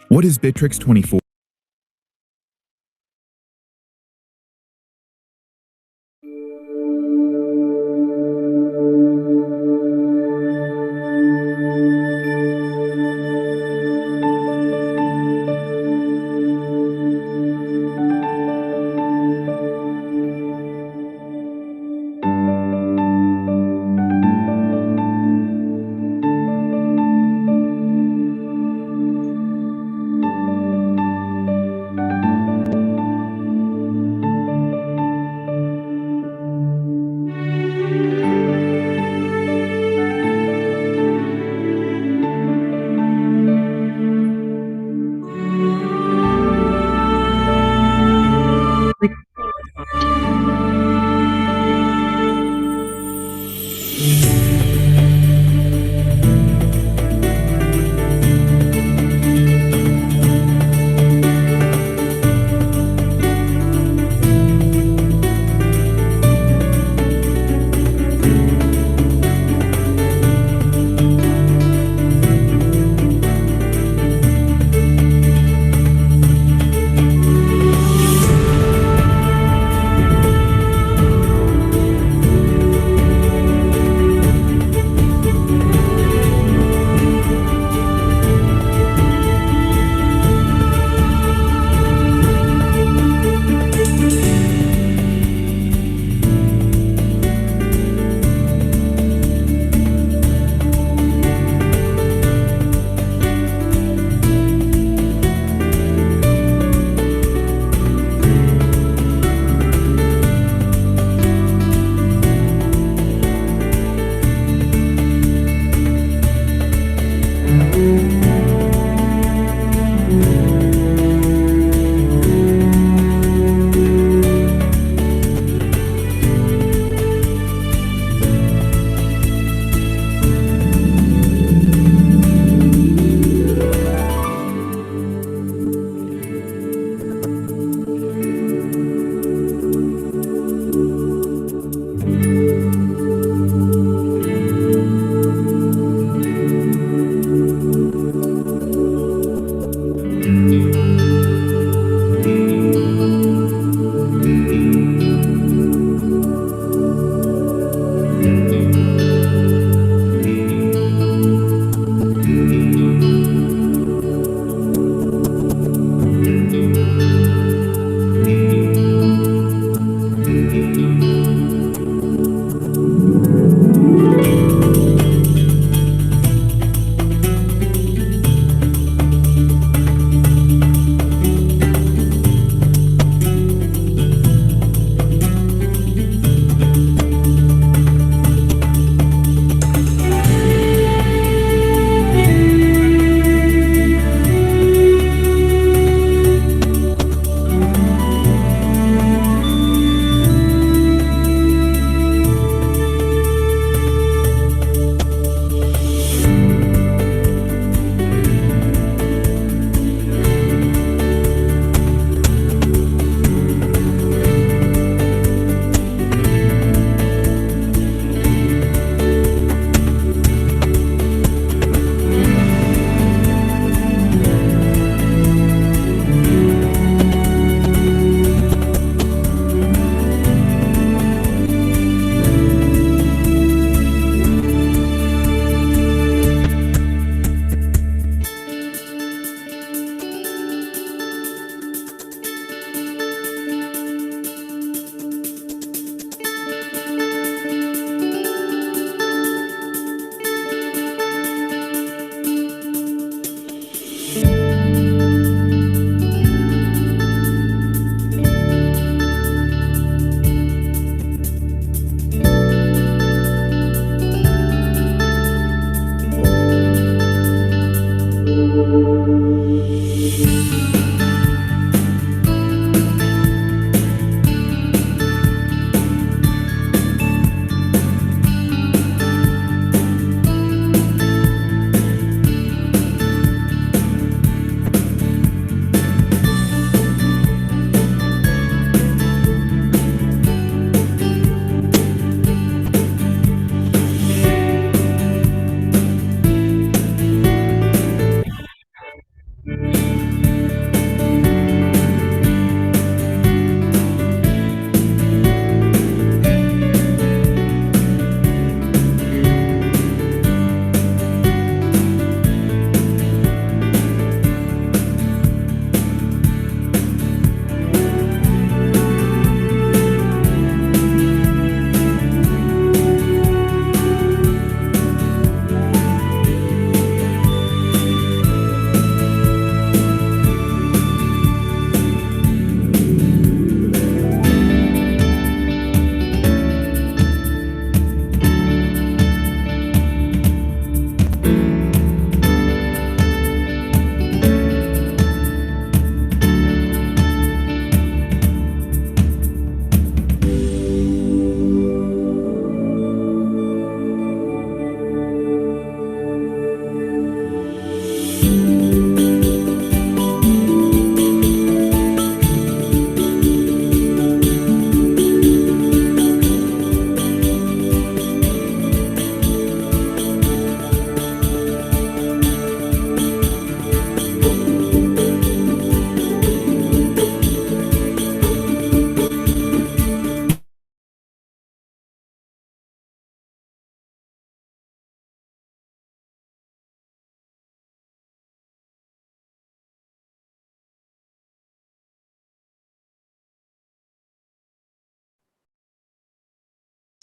What is Bitrix 24?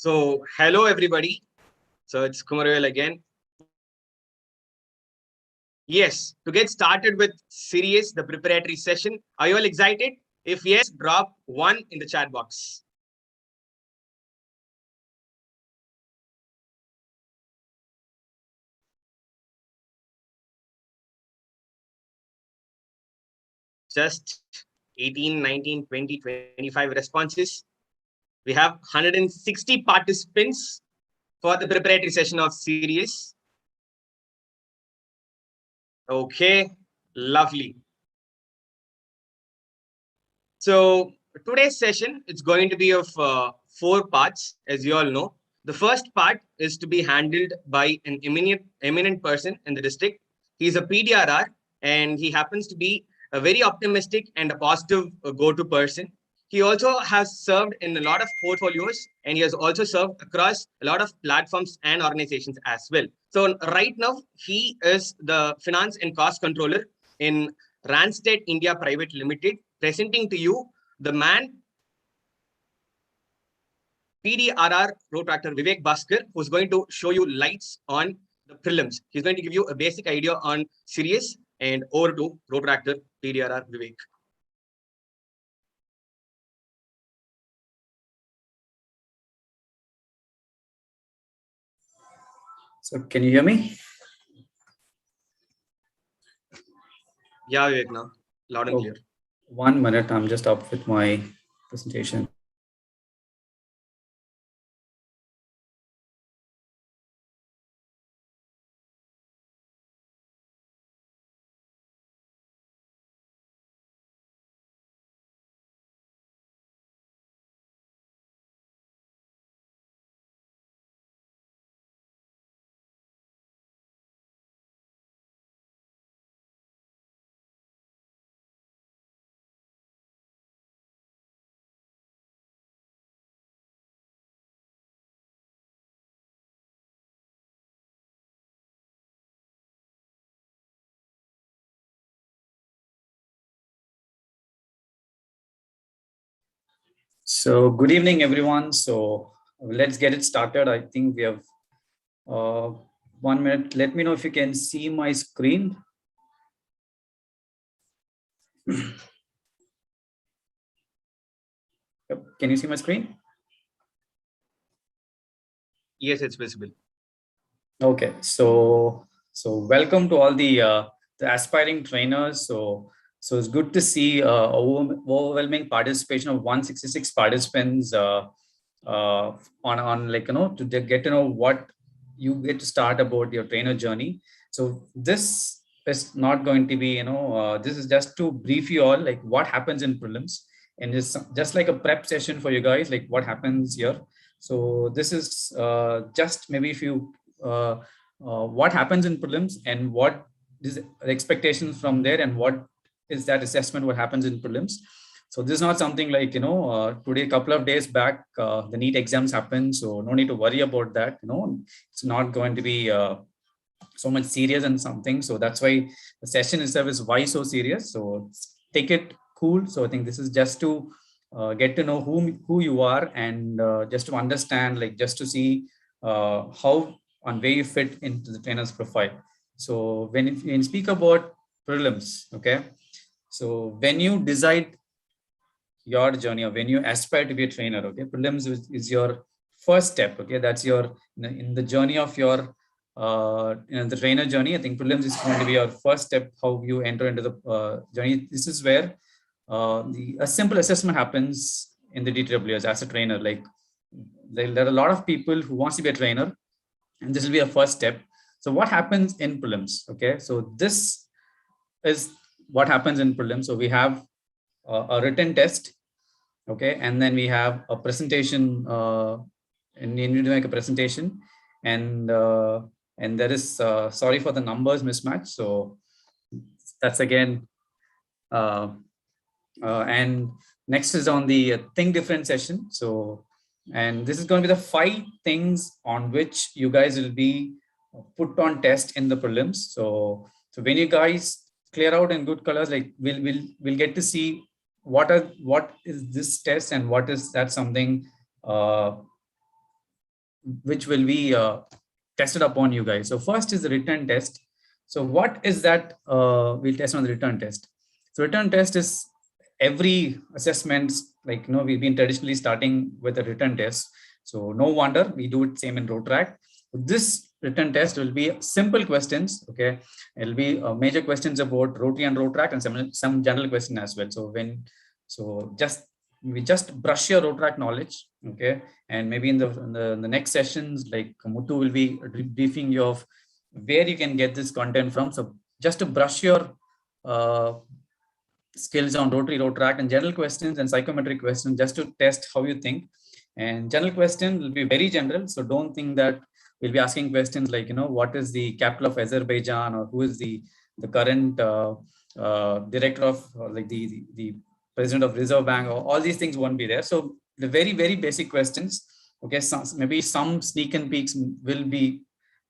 So, hello everybody. So it's Kumarvel again. Yes, to get started with SIRIUS, the preparatory session, are you all excited? If yes, drop 1 in the chat box. Just 18, 19, 20, 25 responses. We have 160 participants for the preparatory session of SIRIUS. Okay, lovely. So today's session, it's going to be of 4 parts, as you all know. The first part is to be handled by an eminent person in the district. He's a PDRR and he happens to be a very optimistic and a positive go-to person. He also has served in a lot of portfolios and he has also served across a lot of platforms and organizations as well. So right now, he is the finance and cost controller in Randstad India Private Limited, presenting to you the man PDRR Rotaract Vivek Bhaskar, who's going to show you lights on the prelims. He's going to give you a basic idea on SIRIUS, and over to Rotaract PDRR Vivek. So can you hear me? Yeah, Vivek, now loud and clear. 1 minute, I'm just up with my presentation. So good evening, everyone. So let's get it started. I think we have 1 minute. Let me know if you can see my screen. Can you see my screen? Yes, it's visible. Okay, so welcome to all the aspiring trainers. So it's good to see overwhelming participation of 166 participants on like to get to know what you get to start about your trainer journey. So this is not going to be this is just to brief you all like what happens in prelims, and it's just like a prep session for you guys, like what happens here. So this is just maybe if you what happens in prelims and what is the expectations from there, and what is that assessment, what happens in prelims. So this is not something like today, a couple of days back the NEET exams happened, so no need to worry about that. It's not going to be so much serious and something. So that's why the session itself is why so serious. So take it cool. So I think this is just to get to know who you are, and just to understand, like just to see how and where you fit into the trainer's profile. So when you speak about prelims, okay, so when you decide your journey, or when you aspire to be a trainer, okay, prelims is your first step. Okay, that's your in the journey of your the trainer journey. I think prelims is going to be your first step, how you enter into the journey. This is where a simple assessment happens in the DTWS as a trainer. Like there are a lot of people who wants to be a trainer, and this will be a first step. So what happens in prelims? Okay, so this is what happens in prelims. So we have a written test, okay, and then we have a presentation, and you need to make a presentation, and there is sorry for the numbers mismatch. So that's again and next is on the think different session. So, and this is going to be the 5 things on which you guys will be put on test in the prelims. So when you guys clear out in good colors, like we'll get to see what is this test, and what is that something which will be tested upon you guys. So first is the written test. So what is that? We'll test on the written test. So written test is every assessments, like, we've been traditionally starting with a written test. So no wonder we do it same in Rotaract. This written test will be simple questions. Okay, it'll be major questions about Rotary and Rotaract, and some general question as well. So we just brush your Rotaract knowledge. Okay, and maybe in the next sessions, like Muthu will be briefing you of where you can get this content from. So just to brush your skills on Rotary, Rotaract, and general questions and psychometric questions, just to test how you think. And general question will be very general. So don't think that we'll be asking questions like, what is the capital of Azerbaijan, or who is the current director of, like the president of Reserve Bank, or all these things won't be there. So the very, very basic questions. Okay, maybe some sneak and peeks will be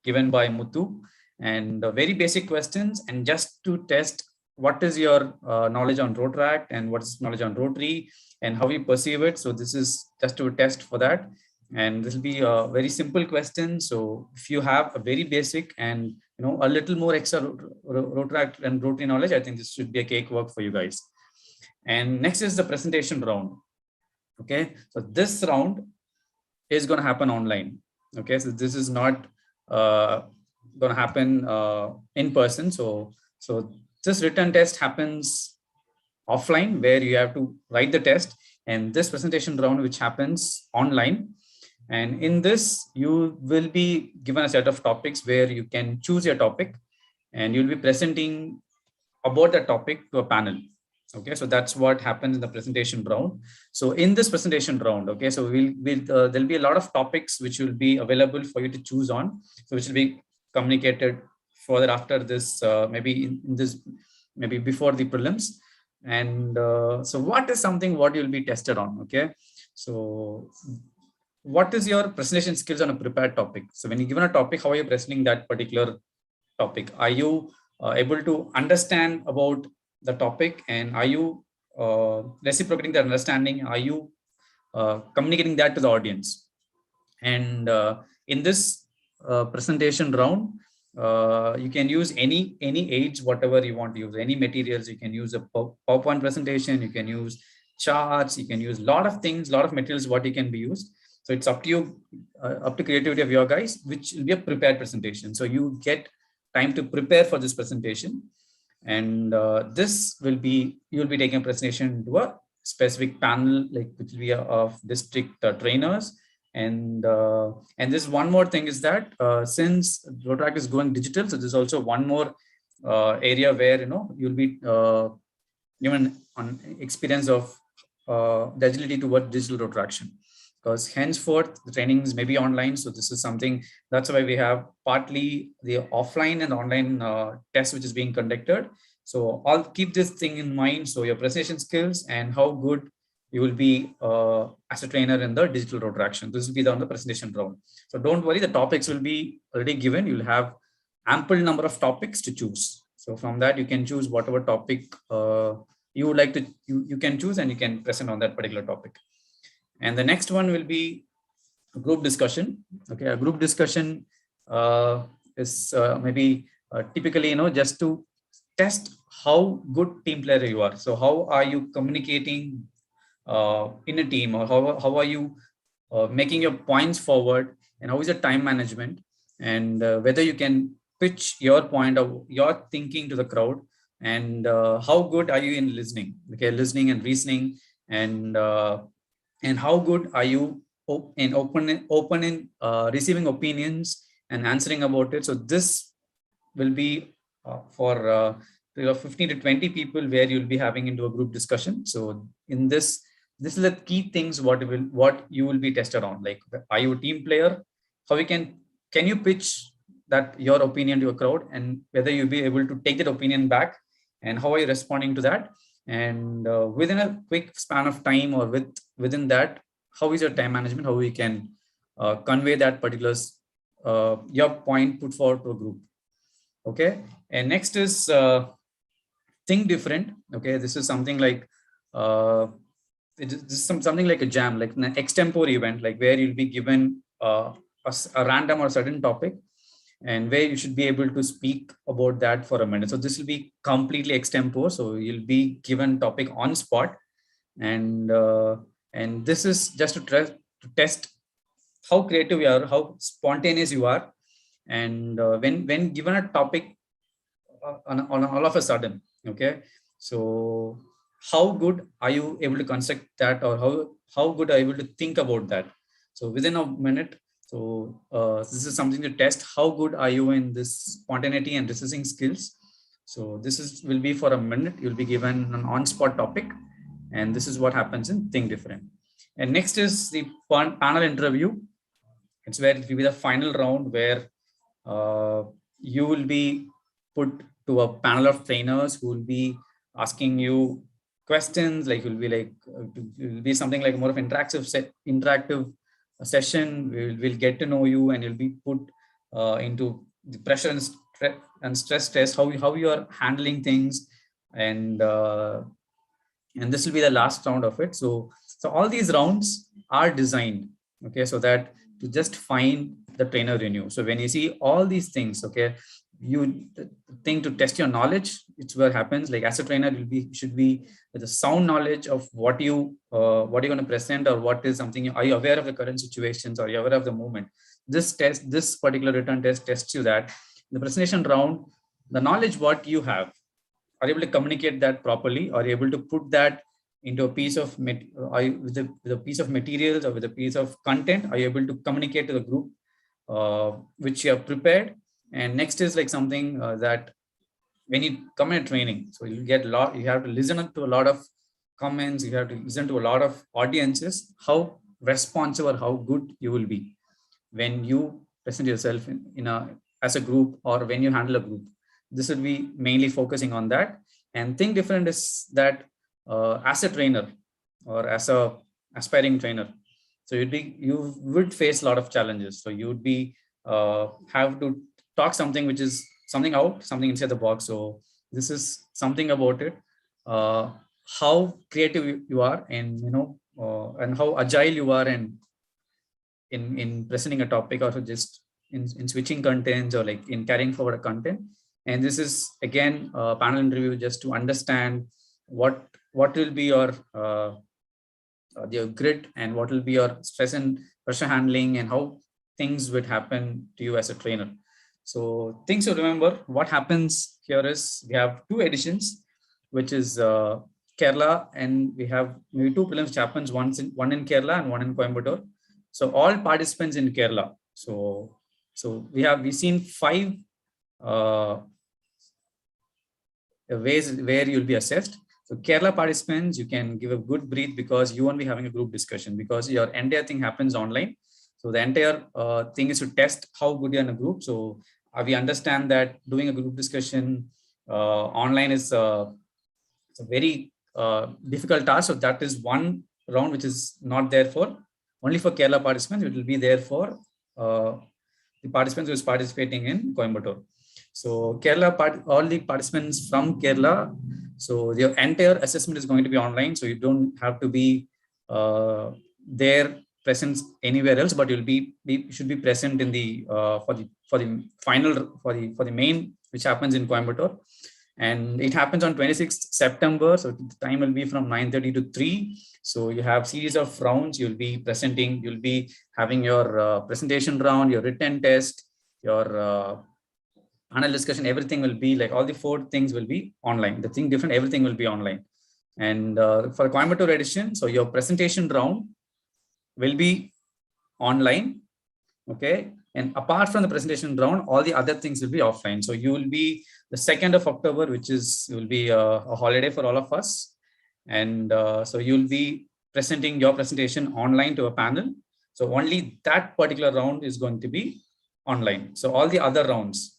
given by Muthu, and very basic questions, and just to test what is your knowledge on Rotaract and what is knowledge on Rotary and how you perceive it. So this is just to test for that. And this will be a very simple question. So if you have a very basic and a little more extra Rotaract and Rotary knowledge, I think this should be a cakewalk for you guys. And next is the presentation round. Okay, so this round is going to happen online. Okay, so this is not going to happen in person. So this written test happens offline, where you have to write the test, and this presentation round, which happens online. And in this, you will be given a set of topics where you can choose your topic, and you'll be presenting about the topic to a panel. Okay, so that's what happens in the presentation round. So in this presentation round, okay, so there'll be a lot of topics which will be available for you to choose on, so which will be communicated further after this, maybe maybe before the prelims. And so what is something what you'll be tested on? Okay, so what is your presentation skills on a prepared topic? So when you're given a topic, how are you presenting that particular topic? Are you able to understand about the topic, and are you reciprocating that understanding? Are you communicating that to the audience? And in this presentation round, you can use any aids, whatever you want to use, any materials. You can use a PowerPoint presentation, you can use charts, you can use a lot of things, a lot of materials what you can be used. So it's up to you, up to creativity of your guys, which will be a prepared presentation. So you get time to prepare for this presentation. And this will be, you'll be taking a presentation to a specific panel, like which will be of district trainers. And this one more thing is that since Rotaract is going digital, so there's also one more area where you'll be given on experience of the agility toward digital Rotaraction, because henceforth the trainings may be online. So this is something, that's why we have partly the offline and online test which is being conducted. So I'll keep this thing in mind. So your presentation skills and how good you will be as a trainer in the digital Rotaraction. This will be on the presentation round. So don't worry, the topics will be already given. You'll have ample number of topics to choose. So from that, you can choose whatever topic you would like to, you can choose, and you can present on that particular topic. And the next one will be a group discussion. Okay, a group discussion is maybe typically, just to test how good team player you are. So how are you communicating in a team, or how are you making your points forward, and how is your time management, and whether you can pitch your point of your thinking to the crowd, and how good are you in listening, okay, listening and reasoning, and how good are you in open in receiving opinions and answering about it. So this will be for 15 to 20 people, where you'll be having into a group discussion. So in this is the key things what you will be tested on. Like, are you a team player? How you can you pitch that your opinion to a crowd, and whether you'll be able to take that opinion back, and how are you responding to that? And within a quick span of time, or within that, how is your time management? How you can convey that particular your point put forward to a group. Okay, and next is think different. Okay, this is something like this is something like a jam, like an extempore event, like where you'll be given a random or certain topic, and where you should be able to speak about that for a minute. So this will be completely extempore. So you'll be given topic on spot, and this is just to test how creative you are, how spontaneous you are, and when given a topic on all of a sudden, okay. So how good are you able to construct that, or how good are you able to think about that? So within a minute. So this is something to test. How good are you in this spontaneity and researching skills? So this is will be for a minute. You'll be given an on-spot topic, and this is what happens in Think Different. And next is the panel interview. It's where it will be the final round, where you will be put to a panel of trainers who will be asking you questions. Like will be something like more of interactive session. We'll get to know you, and you'll be put into the pressure and stress test, how you are handling things, and this will be the last round of it. So all these rounds are designed, okay, so that to just find the trainer in you. So when you see all these things, okay, you think to test your knowledge. It's what happens. Like as a trainer, should be with a sound knowledge of what you're going to present, or what is something. Are you aware of the current situations? Are you aware of the moment? This particular written test tests you that in the presentation round, the knowledge what you have, are you able to communicate that properly? Are you able to put that into a piece of with a piece of materials, or with a piece of content? Are you able to communicate to the group which you have prepared? And next is like something that when you come in a training, so you have to listen to a lot of comments, you have to listen to a lot of audiences, how responsive or how good you will be when you present yourself as a group, or when you handle a group. This will be mainly focusing on that. And Think Different is that as a trainer, or as a aspiring trainer, so you would face a lot of challenges. So you would be have to talk something which is something inside the box. So this is something about it, how creative you are, and and how agile you are, and in presenting a topic, or just in switching contents, or like in carrying forward a content. And this is again a panel interview, just to understand what will be your grit, and what will be your stress and pressure handling, and how things would happen to you as a trainer. So things to remember. What happens here is we have two editions, which is Kerala, and we have maybe two prelims happens, one in Kerala and one in Coimbatore. So all participants in Kerala. So we've seen 5 ways where you'll be assessed. So Kerala participants, you can give a good breathe, because you won't be having a group discussion, because your entire thing happens online. So the entire thing is to test how good you're in a group. So we understand that doing a group discussion online is it's a very difficult task. So that is one round which is not there for only for Kerala participants. It will be there for the participants who is participating in Coimbatore. So all the participants from Kerala, so your entire assessment is going to be online. So you don't have to be there present anywhere else, but you should be present in the for the final for the main, which happens in Coimbatore. And it happens on 26th September. So the time will be from 9:30 to 3. So you have series of rounds. You'll be presenting. You'll be having your presentation round, your written test, your panel discussion. Everything will be like all the 4 things will be online. The Think Different, everything will be online. And for Coimbatore edition, so your presentation round will be online. Okay. And apart from the presentation round, all the other things will be offline. So you will be the 2nd of October, which will be a holiday for all of us. And so you'll be presenting your presentation online to a panel. So only that particular round is going to be online. So all the other rounds,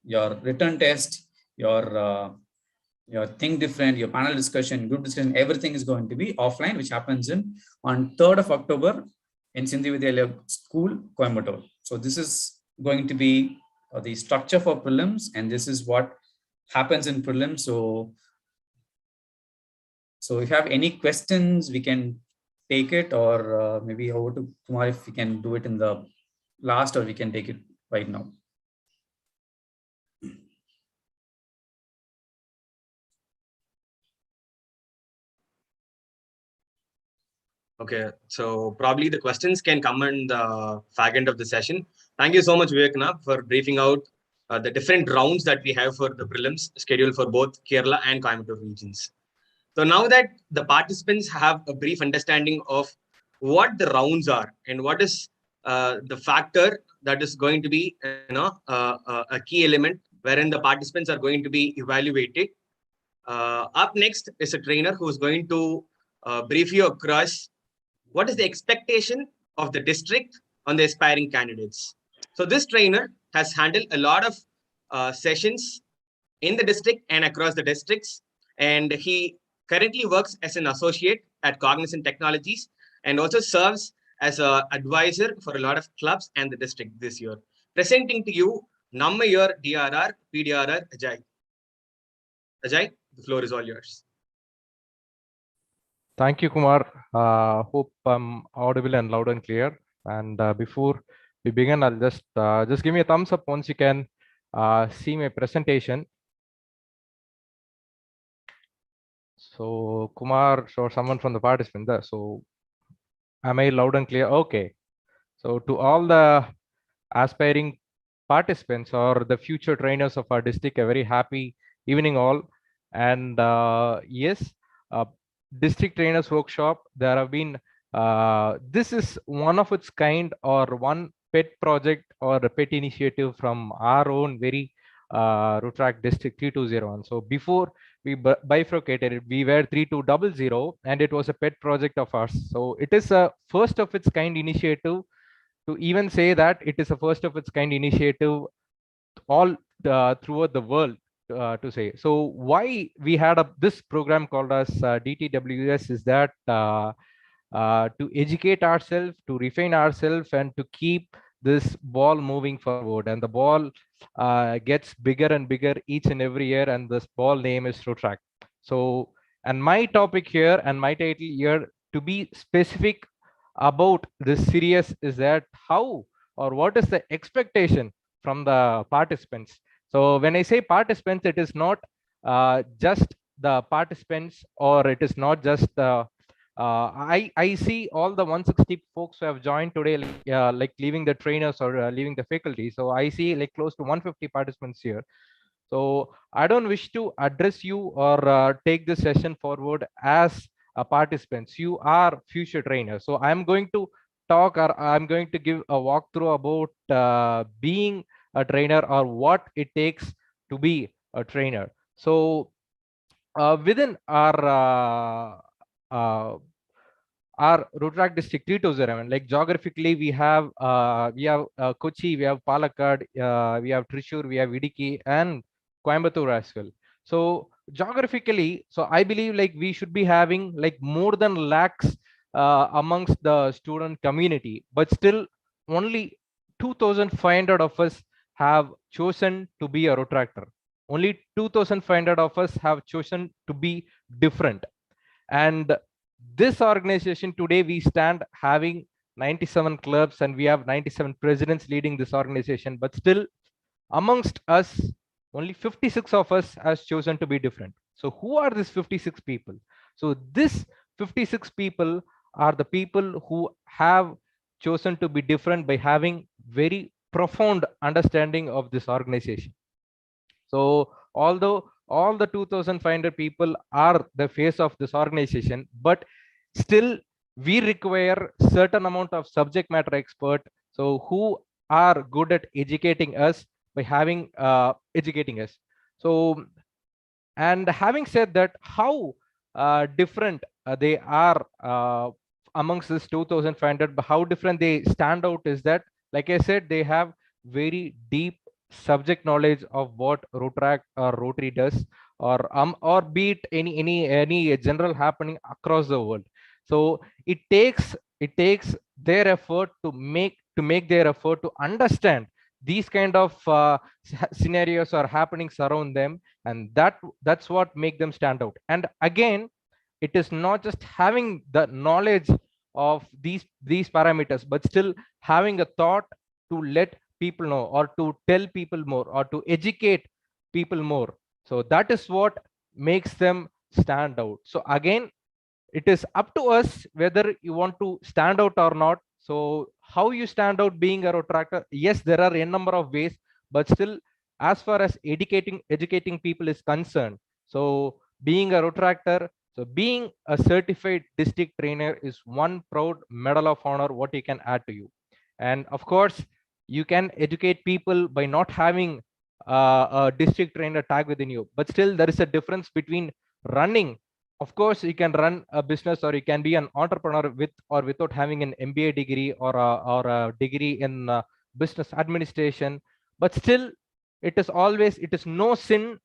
your written test, your Think Different, your panel discussion, group discussion, everything is going to be offline, which happens on 3rd of October in Sindhi Vidyalaya School, Coimbatore. So this is going to be the structure for prelims, and this is what happens in prelims. So if you have any questions, we can take it, or maybe over to Kumar if we can do it in the last, or we can take it right now. Okay, so probably the questions can come in the fag end of the session. Thank you so much, Vivek, for briefing out the different rounds that we have for the prelims scheduled for both Kerala and Coimbatore regions. So now that the participants have a brief understanding of what the rounds are and what is the factor that is going to be, a key element wherein the participants are going to be evaluated. Up next is a trainer who is going to brief you across what is the expectation of the district on the aspiring candidates. So this trainer has handled a lot of sessions in the district and across the districts, and he currently works as an associate at Cognizant Technologies and also serves as an advisor for a lot of clubs and the district this year. Presenting to you, Namma Year DRR, PDRR, Ajai. Ajay, the floor is all yours. Thank you, Kumar. Hope I'm audible and loud and clear. And before we begin, I'll just give me a thumbs up once you can see my presentation. So Kumar or someone from the participant there. So am I loud and clear? Okay. So to all the aspiring participants or the future trainers of our district, a very happy evening all. And yes, District Trainers Workshop, there have been, this is one of its kind or one pet project or a pet initiative from our own very Rotaract District 3201. So before we bifurcated it, we were 3200 and it was a pet project of ours. So it is a first of its kind initiative, to even say that it is a first of its kind initiative all throughout the world, to say. So why we had this program called as DTWS is that to educate ourselves, to refine ourselves, and to keep this ball moving forward. And the ball gets bigger and bigger each and every year, and this ball name is Rotaract. So, and my topic here and my title here, to be specific about this series, is that how or what is the expectation from the participants. So when I say participants, it is not just the participants, or it is not just the I see all the 160 folks who have joined today, like leaving the trainers or leaving the faculty. So I see like close to 150 participants here. So I don't wish to address you or take this session forward as participants. You are future trainers. So I'm going to talk, or I'm going to give a walkthrough about being a trainer or what it takes to be a trainer. So within our Rotaract district 3207, like geographically, we have Kochi, we have Palakkad, we have Thrissur, we have Idiki, and Coimbatore as well. So geographically, so I believe like we should be having like more than lakhs amongst the student community, but still only 2,500 of us have chosen to be a Rotaractor. Only 2,500 of us have chosen to be different. And this organization today, we stand having 97 clubs and we have 97 presidents leading this organization, but still amongst us, only 56 of us has chosen to be different. So who are these 56 people? So this 56 people are the people who have chosen to be different by having very profound understanding of this organization. So although all the 2,500 people are the face of this organization, but still we require certain amount of subject matter expert, so who are good at educating us by having educating us. So, and having said that, how different they are amongst this 2,500, but how different they stand out is that, like I said, they have very deep subject knowledge of what Rotaract or Rotary does, or be it any general happening across the world. So it takes their effort to make their effort to understand these kind of scenarios or happenings around them, and that's what make them stand out. And again, it is not just having the knowledge of these parameters, but still having a thought to let people know, or to tell people more, or to educate people more. So that is what makes them stand out. So again, it is up to us whether you want to stand out or not. So how you stand out being a Rotaractor? Yes, there are a number of ways, but still, as far as educating people is concerned, so being a Rotaractor, so being a certified district trainer is one proud medal of honor what you can add to you. And of course, you can educate people by not having a district trainer tag within you, but still there is a difference between running. Of course, you can run a business, or you can be an entrepreneur with or without having an MBA degree, or a degree in business administration. But still, it is no sin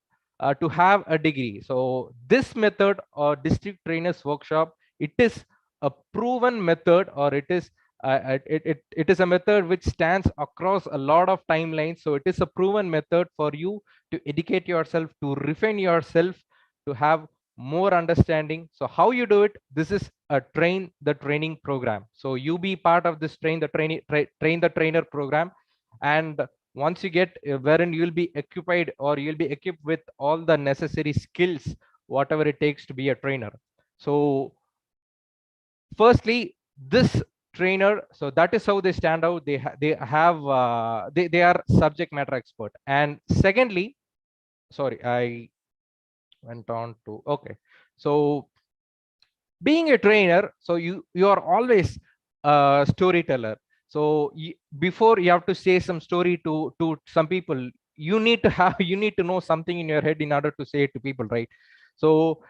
to have a degree. So this method, or district trainers workshop, it is a proven method, or it is a method which stands across a lot of timelines. So it is a proven method for you to educate yourself, to refine yourself, to have more understanding. So how you do it? This is a train the training program. So you be part of this train the trainer program, and once you get wherein you'll be occupied, or you'll be equipped with all the necessary skills, whatever it takes to be a trainer. So firstly, this trainer, so that is how they stand out. They are subject matter expert. And secondly, sorry, I went on to, okay, so being a trainer, so you are always a storyteller. So before you have to say some story to some people, you need to have you need to know something in your head in order to say it to people, right? So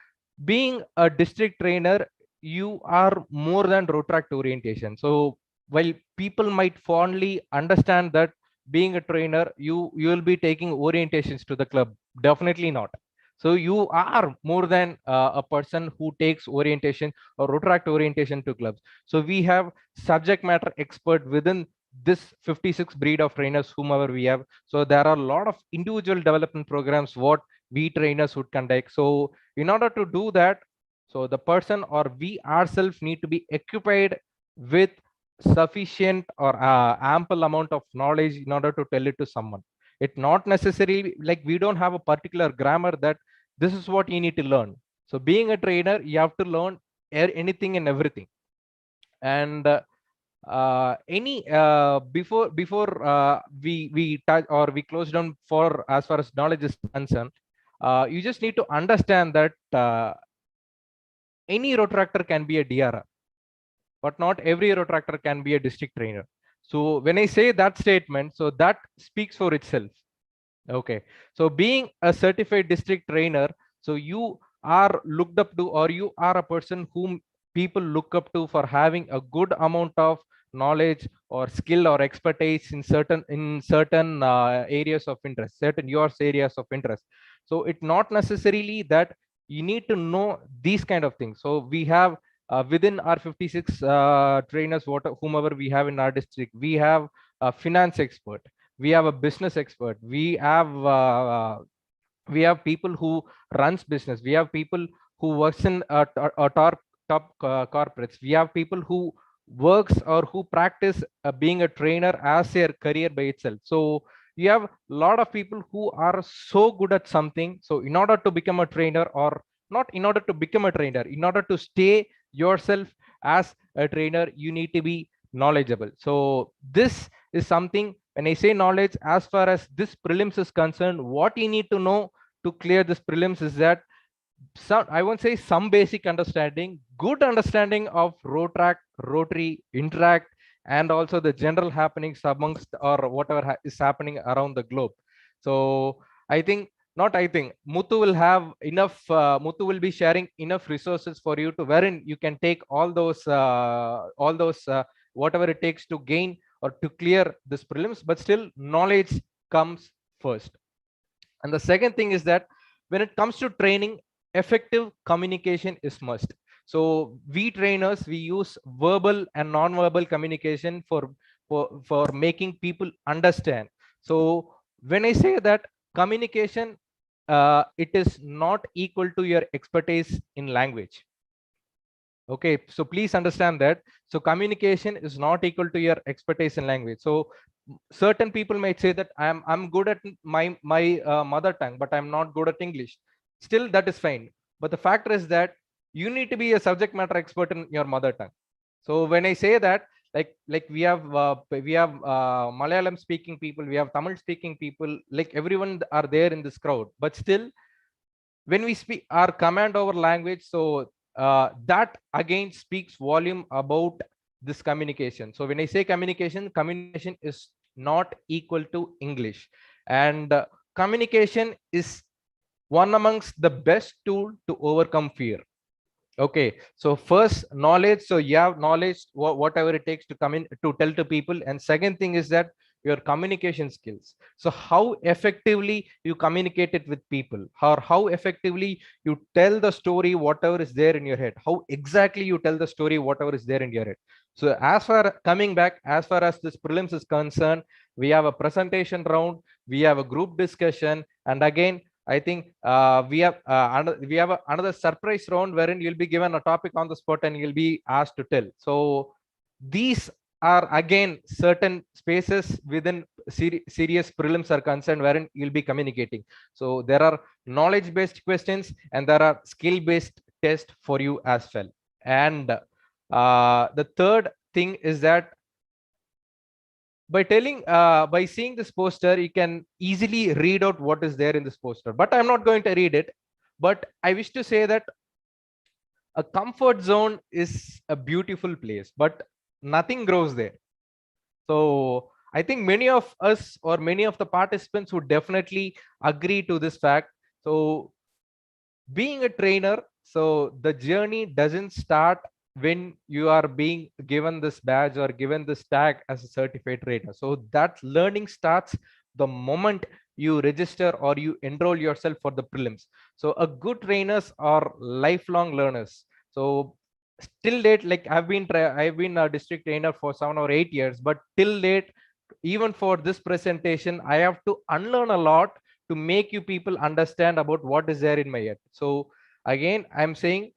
being a district trainer, you are more than Rotaract orientation. So while people might fondly understand that being a trainer, you will be taking orientations to the club, definitely not. So you are more than a person who takes orientation or Rotaract orientation to clubs. So we have subject matter expert within this 56 breed of trainers, whomever we have. So there are a lot of individual development programs what we trainers would conduct. So in order to do that, so the person or we ourselves need to be occupied with sufficient or ample amount of knowledge in order to tell it to someone. It not necessarily like we don't have a particular grammar that this is what you need to learn. So being a trainer, you have to learn anything and everything. And any before we touch or we close down for as far as knowledge is concerned, you just need to understand that any Rotaractor can be a DRR, but not every Rotaractor can be a district trainer. So when I say that statement, so that speaks for itself. Okay, so being a certified district trainer, so you are looked up to, or you are a person whom people look up to for having a good amount of knowledge or skill or expertise in certain areas of interest, certain yours areas of interest. So it's not necessarily that you need to know these kind of things. So we have within our 56 trainers, whomever we have in our district, we have a finance expert, we have a business expert, we have people who runs business, we have people who works in top corporates, we have people who works or who practice being a trainer as their career by itself. So you have a lot of people who are so good at something. So in order to become a trainer, or not in order to become a trainer, in order to stay yourself as a trainer, you need to be knowledgeable. So this is something, when I say knowledge, as far as this prelims is concerned, what you need to know to clear this prelims is that I won't say some basic understanding, good understanding of Rotaract, Rotary, Interact, and also the general happenings amongst or whatever is happening around the globe. So I think, not I think, Muthu will have enough, Muthu will be sharing enough resources for you to wherein you can take all those whatever it takes to gain or to clear this prelims, but still knowledge comes first. And the second thing is that when it comes to training, effective communication is must. So we trainers, we use verbal and non-verbal communication for making people understand. So when I say that communication, it is not equal to your expertise in language. Okay, so please understand that. So communication is not equal to your expectation language. So certain people might say that I'm good at my mother tongue, but I'm not good at English. Still, that is fine. But the factor is that you need to be a subject matter expert in your mother tongue. So when I say that, like we have Malayalam speaking people, we have Tamil speaking people, like everyone are there in this crowd. But still, when we speak our command over language, so that again speaks volume about this communication. So when I say communication, communication is not equal to English, and communication is one amongst the best tool to overcome fear. Okay, so first knowledge, so you have knowledge, whatever it takes to come in to tell to people. And second thing is that your communication skills, so how effectively you communicate it with people, or how effectively you tell the story whatever is there in your head, how exactly you tell the story whatever is there in your head. So as far coming back, as far as this prelims is concerned, we have a presentation round, we have a group discussion, and again I think we have another surprise round wherein you'll be given a topic on the spot and you'll be asked to tell. So these are again certain spaces within serious prelims are concerned wherein you'll be communicating. So there are knowledge based questions and there are skill based tests for you as well. And the third thing is that by seeing this poster, you can easily read out what is there in this poster, but I'm not going to read it. But I wish to say that a comfort zone is a beautiful place, but nothing grows there. So I think many of us or many of the participants would definitely agree to this fact. So being a trainer, so the journey doesn't start when you are being given this badge or given this tag as a certified trainer. So that learning starts the moment you register or you enroll yourself for the prelims. So a good trainers are lifelong learners. So till date, like I've been a district trainer for 7 or 8 years, but till date, even for this presentation, I have to unlearn a lot to make you people understand about what is there in my head. So again, I'm saying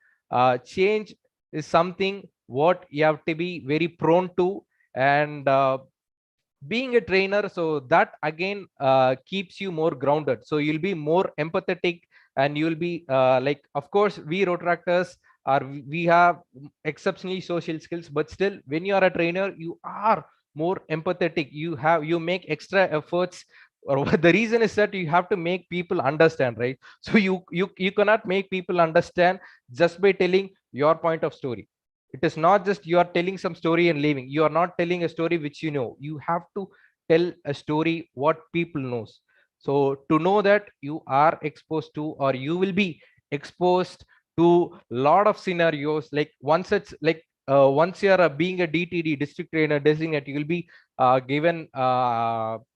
change is something what you have to be very prone to. And being a trainer, so that again keeps you more grounded, so you'll be more empathetic. And you'll be like, of course we Rotaractors are, we have exceptionally social skills, but still when you are a trainer, you are more empathetic, you make extra efforts. Or the reason is that you have to make people understand, right? So you cannot make people understand just by telling your point of story. It is not just you are telling some story and leaving. You are not telling a story which you know. You have to tell a story what people knows. So to know that you are exposed to, or you will be exposed to lot of scenarios, like once it's like once you are being a DTD, district trainer designate, you will be given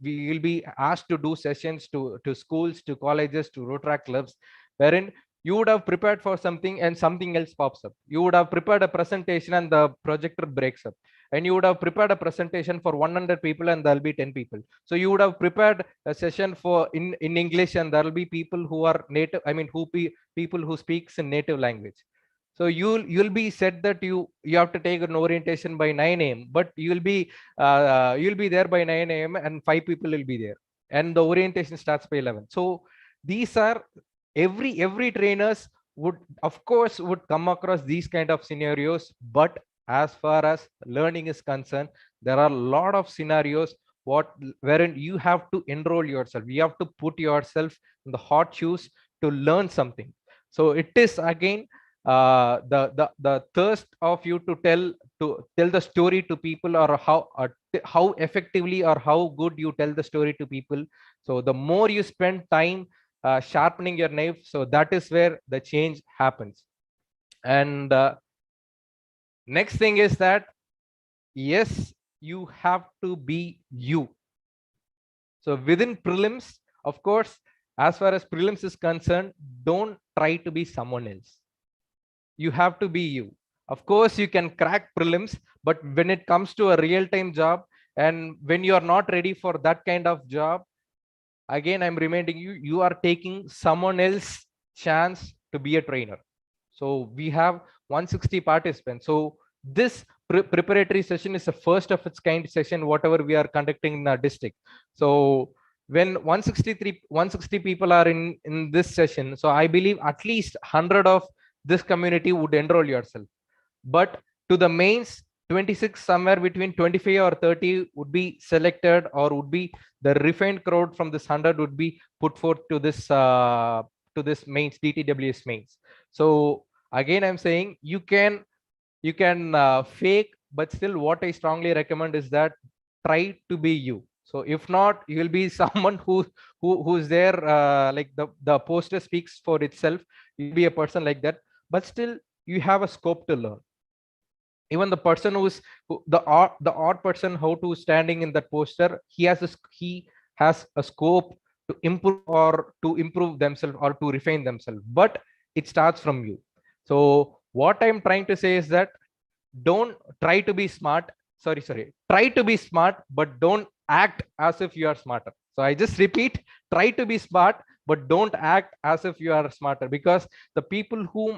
we will be asked to do sessions to schools, to colleges, to Rotaract clubs, wherein you would have prepared for something and something else pops up. You would have prepared a presentation and the projector breaks up. And you would have prepared a presentation for 100 people and there'll be 10 people. So you would have prepared a session for in English and there'll be people who are native, I mean, people who speaks in native language. So you'll be said that you have to take an orientation by 9 a.m. But you'll be there by 9 a.m. and 5 people will be there. And the orientation starts by 11. So these are every trainers would of course would come across these kind of scenarios. But as far as learning is concerned, there are a lot of scenarios wherein you have to enroll yourself, you have to put yourself in the hot shoes to learn something. So it is again the thirst of you to tell the story to people, or how effectively or how good you tell the story to people. So the more you spend time sharpening your knife, so that is where the change happens. And next thing is that yes, you have to be you. So within prelims, of course, as far as prelims is concerned, don't try to be someone else. You have to be you. Of course you can crack prelims, but when it comes to a real-time job, and when you are not ready for that kind of job, again I'm reminding you, you are taking someone else's chance to be a trainer. So we have 160 participants. So this preparatory session is the first of its kind session, whatever we are conducting in our district. So when 160 people are in this session, so I believe at least 100 of this community would enroll yourself. But to the mains, 26, somewhere between 25 or 30 would be selected, or would be the refined crowd from this 100 would be put forth to this mains, DTWS mains. So again, I'm saying you can fake, but still what I strongly recommend is that try to be you. So if not, you will be someone who's there, like the poster speaks for itself. You'll be a person like that, but still you have a scope to learn. Even the person the odd person how to standing in that poster, he has a scope to improve, or to improve themselves, or to refine themselves, but it starts from you. So what I'm trying to say is that don't try to be smart. Try to be smart, but don't act as if you are smarter. So I just repeat, try to be smart, but don't act as if you are smarter, because the people who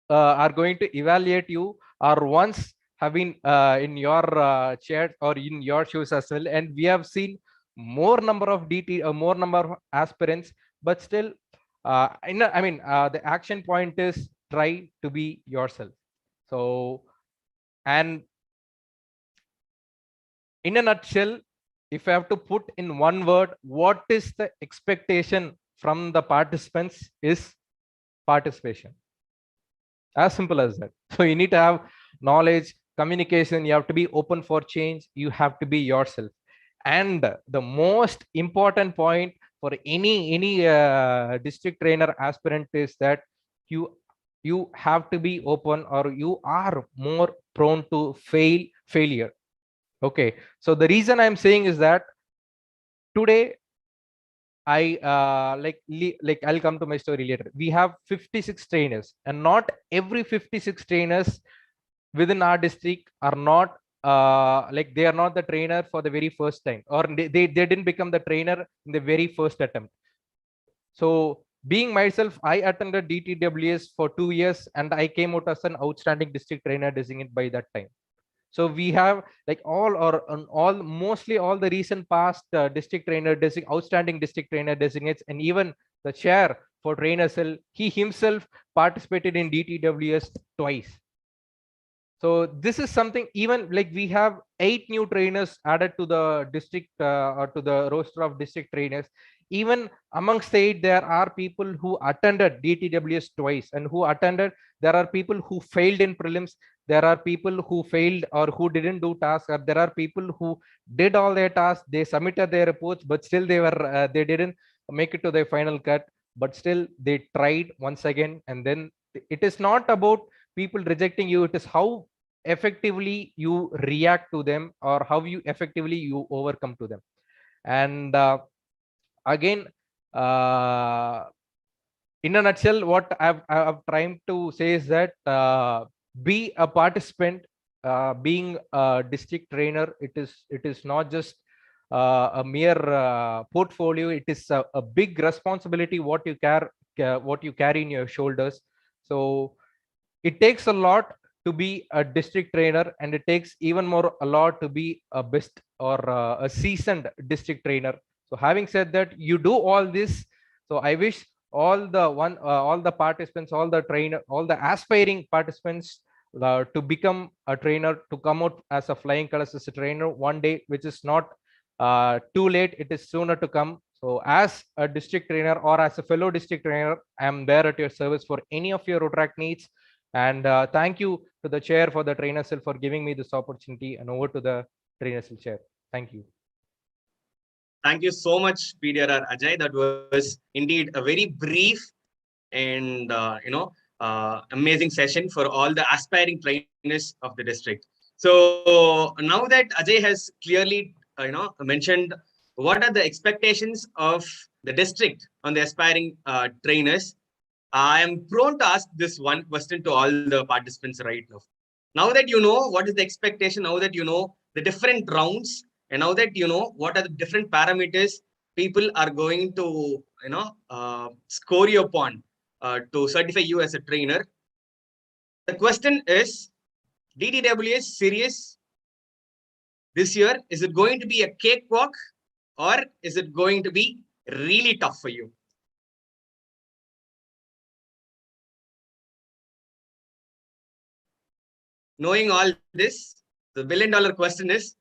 are going to evaluate you are once have been in your chair or in your shoes as well. And we have seen more number of more number of aspirants, but still the action point is try to be yourself. So, and in a nutshell, if I have to put in one word, what is the expectation from the participants is participation. As simple as that. So you need to have knowledge, communication, you have to be open for change, you have to be yourself. And the most important point for any district trainer aspirant is that you have to be open, or you are more prone to failure. Okay, so the reason I'm saying is that today I like I'll come to my story later. We have 56 trainers, and not every 56 trainers within our district are not like they are not the trainer for the very first time, or they didn't become the trainer in the very first attempt. So being myself, I attended DTWS for 2 years, and I came out as an outstanding district trainer designate by that time. So we have like mostly all the recent past outstanding district trainer designates, and even the chair for trainer cell, he himself participated in DTWS twice. So this is something, even like we have 8 new trainers added to the district or to the roster of district trainers. Even amongst the 8, there are people who attended DTWS twice, and there are people who failed in prelims. There are people who failed or who didn't do tasks, or there are people who did all their tasks, they submitted their reports, but still they didn't make it to their final cut, but still they tried once again. And then it is not about people rejecting you, it is how effectively you react to them, or how you effectively you overcome to them. And again, in a nutshell, what I've trying to say is that be a participant. Being a district trainer, it is not just a mere portfolio. It is a big responsibility what you carry in your shoulders. So it takes a lot to be a district trainer, and it takes even more a lot to be a best or a seasoned district trainer. So having said that, you do all this. So I wish all the participants, all the aspiring participants to become a trainer, to come out as a flying colors as a trainer one day, which is not too late, it is sooner to come. So as a district trainer or as a fellow district trainer, I am there at your service for any of your Rotaract needs. And thank you to the chair for the trainer cell for giving me this opportunity, and over to the trainer cell chair. Thank you. Thank you so much, PDRR Ajay. That was indeed a very brief and amazing session for all the aspiring trainers of the district. So now that Ajay has clearly mentioned what are the expectations of the district on the aspiring trainers, I am prone to ask this one question to all the participants right now. Now that you know what is the expectation, now that you know the different rounds, and now that you know what are the different parameters people are going to score you upon to certify you as a trainer, The question is, DDWS SIRIUS this year, is it going to be a cakewalk or is it going to be really tough for you? Knowing all this, the $1 billion question is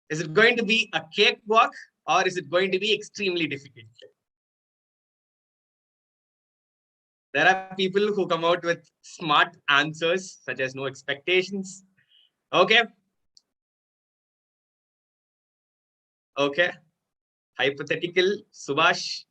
it going to be a cakewalk or is it going to be extremely difficult? There are people who come out with smart answers, such as no expectations. Okay. Okay. Hypothetical, Subhash.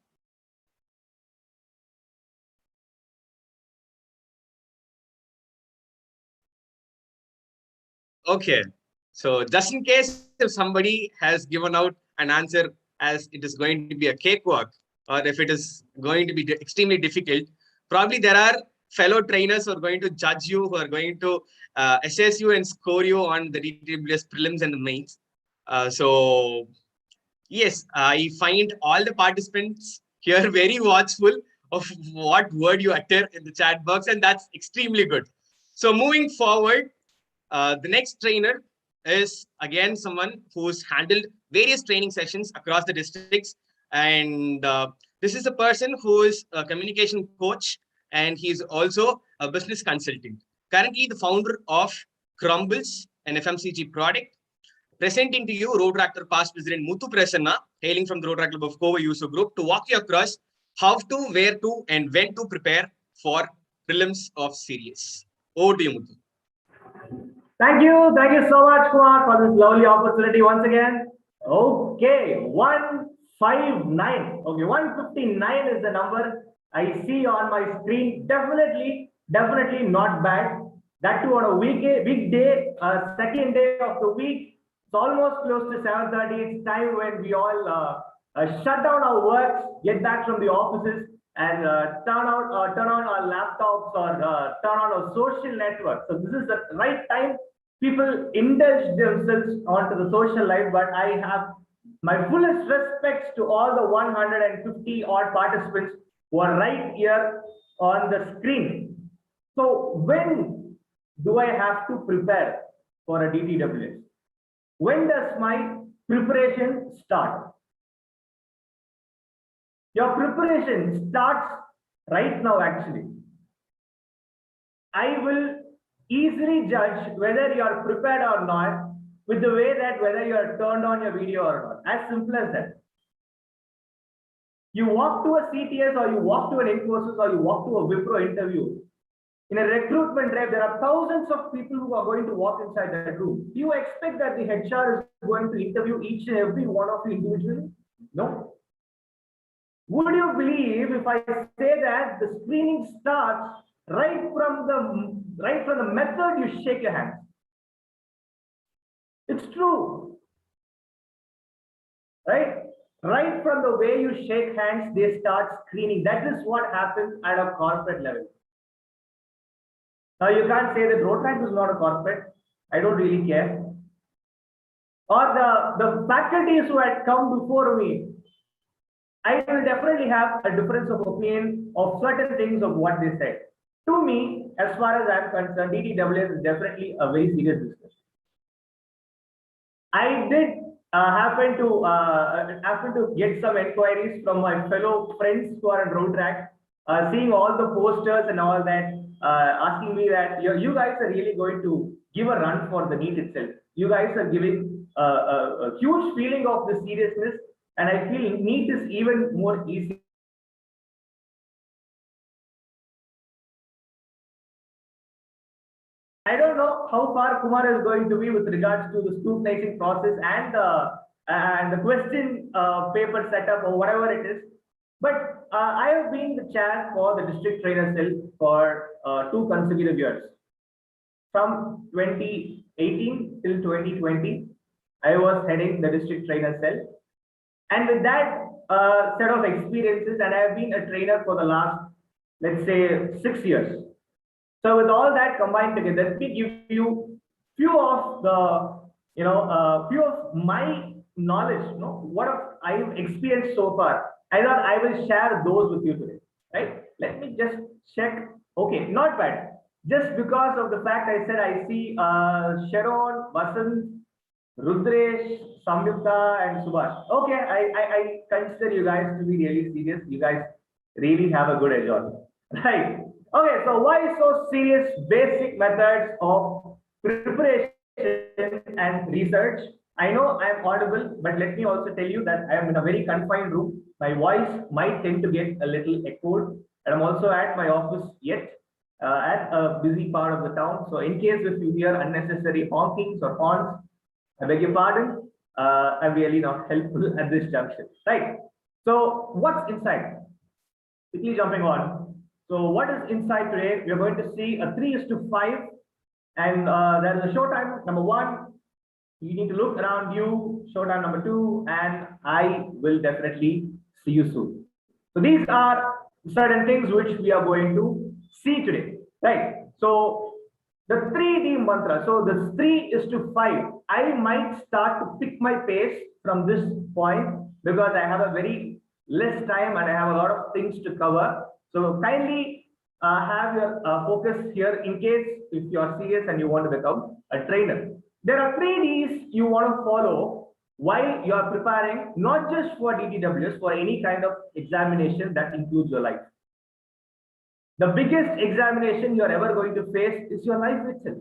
Okay. So just in case if somebody has given out an answer as it is going to be a cakewalk, or if it is going to be extremely difficult, probably there are fellow trainers who are going to judge you, who are going to assess you and score you on the DWS prelims and the mains. So yes, I find all the participants here very watchful of what word you utter in the chat box, and that's extremely good. So moving forward, the next trainer is again someone who's handled various training sessions across the districts, and this is a person who is a communication coach, and he's also a business consultant. Currently, the founder of Crumbles, an FMCG product. Presenting to you, Rotaract past president Muthu Prasanna, hailing from the Rotaract Club of Kova user group, to walk you across how to, where to, and when to prepare for prelims of SIRIUS. Over to you, Muthu. Thank you so much, Kumar, for this lovely opportunity once again. Okay, 159. Okay, 159 is the number I see on my screen. Definitely not bad. That too on a weekday, second day of the week. It's almost close to 7:30. It's time when we all shut down our works, get back from the offices, and turn on our laptops or turn on our social network. So this is the right time. People indulge themselves onto the social life, but I have my fullest respects to all the 150 odd participants who are right here on the screen. So when do I have to prepare for a DTWS? When does my preparation start? Your preparation starts right now, actually. I will easily judge whether you are prepared or not with the way that whether you are turned on your video or not. As simple as that. You walk to a CTS or you walk to an Infosys or you walk to a Wipro interview. In a recruitment drive, there are thousands of people who are going to walk inside that room. Do you expect that the HR is going to interview each and every one of you individually? No. Would you believe if I say that the screening starts right from the method you shake your hands? It's true, right? Right from the way you shake hands, they start screening. That is what happens at a corporate level. Now, you can't say that Rotaract is not a corporate. I don't really care. Or the faculties who had come before me, I will definitely have a difference of opinion of certain things of what they said. To me, as far as I'm concerned, DTWS is definitely a very serious business. I did happen to get some inquiries from my fellow friends who are in Rotaract, seeing all the posters and all that, asking me that you guys are really going to give a run for the NEET itself. You guys are giving a huge feeling of the seriousness, and I feel NEET is even more easy. I don't know how far Kumar is going to be with regards to the scrutinizing process and the question paper setup or whatever it is. But I have been the chair for the district trainer cell for 2 consecutive years. From 2018 till 2020, I was heading the district trainer cell. And with that set of experiences, and I have been a trainer for the last, let's say, 6 years. So with all that combined together, let me give you few of my knowledge, what I've experienced so far. I thought I will share those with you today, right? Let me just check. Okay, not bad. just because of the fact I said I see Sharon, Vasant, Rudresh, Samyukta, and Subhash. Okay, I consider you guys to be really serious. You guys really have a good enjoyment. Right. Okay, so why so serious? Basic methods of preparation and research. I know I am audible, but let me also tell you that I am in a very confined room. My voice might tend to get a little echoed, and I'm also at my office yet, at a busy part of the town. So in case if you hear unnecessary honkings or horns, I beg your pardon. I'm really not helpful at this junction, right? So what's inside? Quickly jumping on. So what is inside today? We are going to see a 3:5, and there is a show time number 1. You need to look around you. Show time number 2, and I will definitely see you soon. So these are certain things which we are going to see today, right? So the 3D mantra. So this 3:5. I might start to pick my pace from this point because I have a very less time and I have a lot of things to cover. So kindly have your focus here in case if you are serious and you want to become a trainer. There are 3 Ds you want to follow while you are preparing, not just for DTWs, for any kind of examination that includes your life. The biggest examination you are ever going to face is your life itself.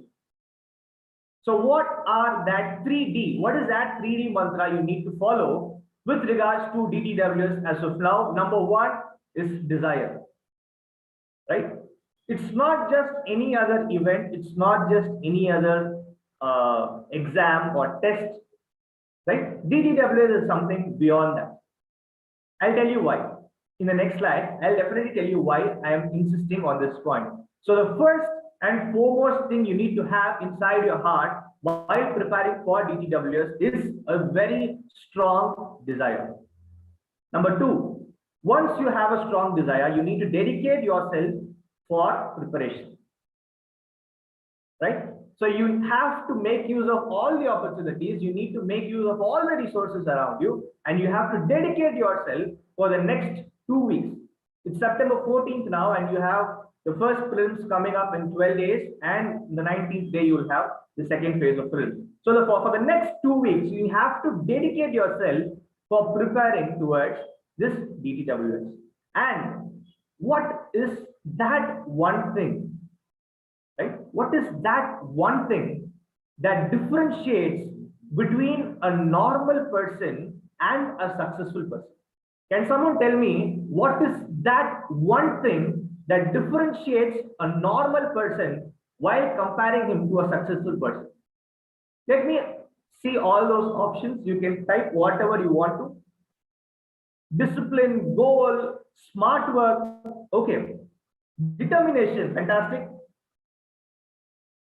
So what are that 3D? What is that 3D mantra you need to follow with regards to DTWs as of now? Number 1 is desire, right? It's not just any other event. It's not just any other exam or test, right? DTWs is something beyond that. I'll tell you why. In the next slide, I'll definitely tell you why I am insisting on this point. So the first and foremost thing you need to have inside your heart while preparing for DTWs is a very strong desire. Number 2, once you have a strong desire, you need to dedicate yourself for preparation, right? So you have to make use of all the opportunities. You need to make use of all the resources around you, and you have to dedicate yourself for the next 2 weeks. It's September 14th now, and you have the first prelims coming up in 12 days, and the 19th day you will have the second phase of prelims. So for the next 2 weeks, you have to dedicate yourself for preparing towards this DTWS. And what is that one thing, right? What is that one thing that differentiates between a normal person and a successful person? Can someone tell me what is that one thing that differentiates a normal person while comparing him to a successful person? Let me see all those options. You can type whatever you want to. Discipline, goal, smart work. Okay. Determination, fantastic.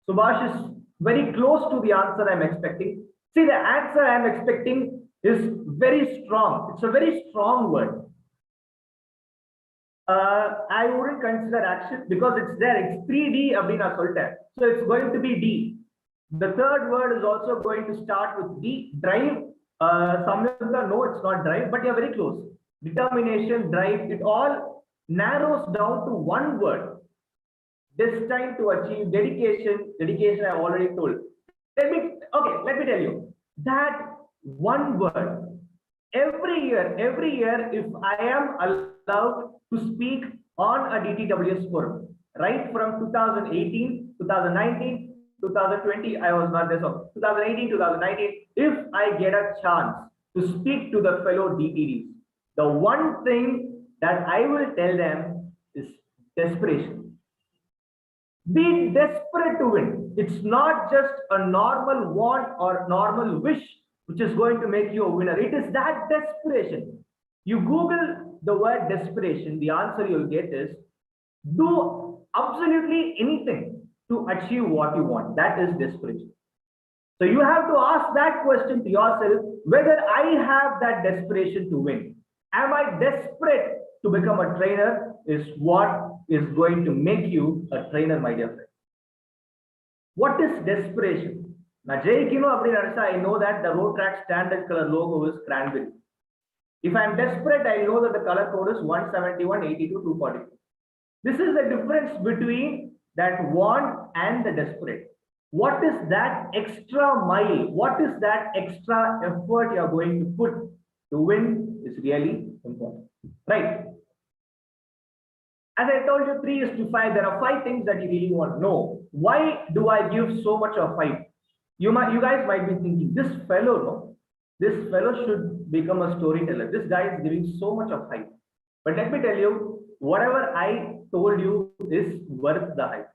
Subhash is very close to the answer I'm expecting. See, the answer I'm expecting is very strong. It's a very strong word. I wouldn't consider action because it's there. It's 3D Abhina Solta. So it's going to be D. The third word is also going to start with D. Drive. Samyukta, no, it's not drive, but you're very close. Determination, drive, it all narrows down to one word. Destined to achieve, dedication. Dedication, I've already told. Let me tell you that one word. Every year, if I am allowed to speak on a DTWS forum, right from 2018, 2019, 2020, I was not there. So 2018, 2019, if I get a chance to speak to the fellow DTDs, the one thing that I will tell them is desperation. Be desperate to win. It's not just a normal want or normal wish which is going to make you a winner. It is that desperation. You Google the word desperation, the answer you'll get is do absolutely anything to achieve what you want. That is desperation. So you have to ask that question to yourself, whether I have that desperation to win. Am I desperate to become a trainer is what is going to make you a trainer, my dear friend. What is desperation? Now, I know that the Rotaract standard color logo is cranberry. If I'm desperate, I know that the color code is 171, 82, 240. This is the difference between that want and the desperate. What is that extra mile? What is that extra effort you are going to put to win is really important, right? As I told you, 3:5, there are 5 things that you really want to know. Why do I give so much of 5? You guys might be thinking, this fellow, no, this fellow should become a storyteller. This guy is giving so much of hype. But let me tell you, whatever I told you is worth the hype.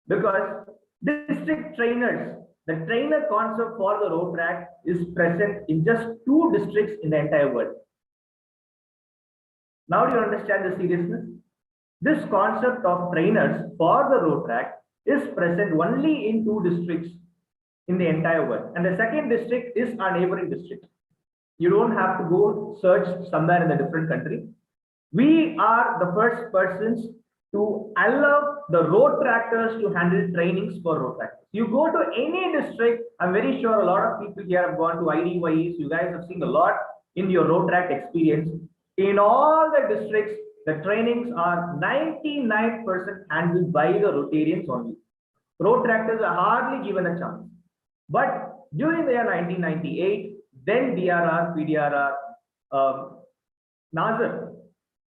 Because district trainers, the trainer concept for the Rotaract is present in just 2 districts in the entire world. Now do you understand the seriousness? This concept of trainers for the Rotaract is present only in 2 districts in the entire world. And the second district is our neighboring district. You don't have to go search somewhere in a different country. We are the first persons to allow the Rotaractors to handle trainings for Rotaractors. You go to any district, I'm very sure a lot of people here have gone to IDYEs. You guys have seen a lot in your Rotaract experience. In all the districts, the trainings are 99% handled by the Rotarians only. Rotaractors are hardly given a chance. But during the year 1998, then DRR, PDRR, Nazar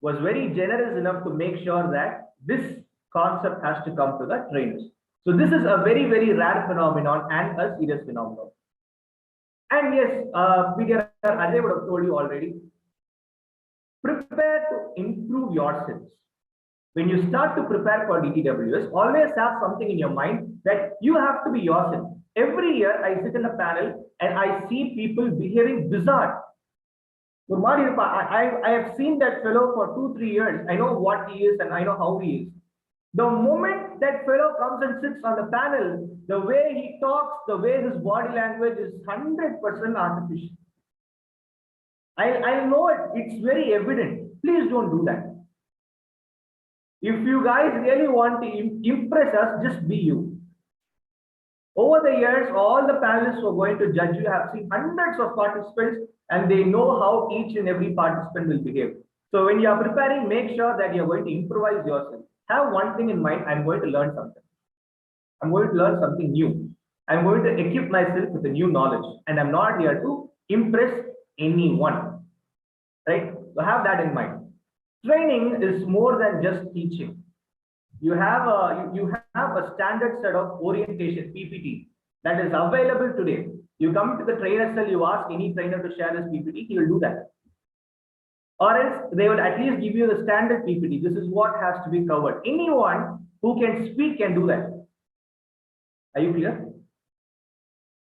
was very generous enough to make sure that this concept has to come to the trainers. So this is a very, very rare phenomenon and a serious phenomenon. And yes, PDRR, Ajay would have told you already, prepare to improve yourselves. When you start to prepare for DTWS, always have something in your mind that you have to be yourself. Every year, I sit in a panel and I see people behaving bizarre. I have seen that fellow for 2-3 years. I know what he is and I know how he is. The moment that fellow comes and sits on the panel, the way he talks, the way his body language is 100% artificial. I know it. It's very evident. Please don't do that. If you guys really want to impress us, just be you. Over the years, all the panelists who are going to judge you have seen hundreds of participants and they know how each and every participant will behave. So when you are preparing, make sure that you're going to improvise yourself. Have one thing in mind, I'm going to learn something. I'm going to learn something new. I'm going to equip myself with a new knowledge and I'm not here to impress anyone. Right? So have that in mind. Training is more than just teaching. You have a standard set of orientation, PPT, that is available today. You come to the trainer cell, you ask any trainer to share his PPT, he will do that. Or else they will at least give you the standard PPT. This is what has to be covered. Anyone who can speak can do that. Are you clear?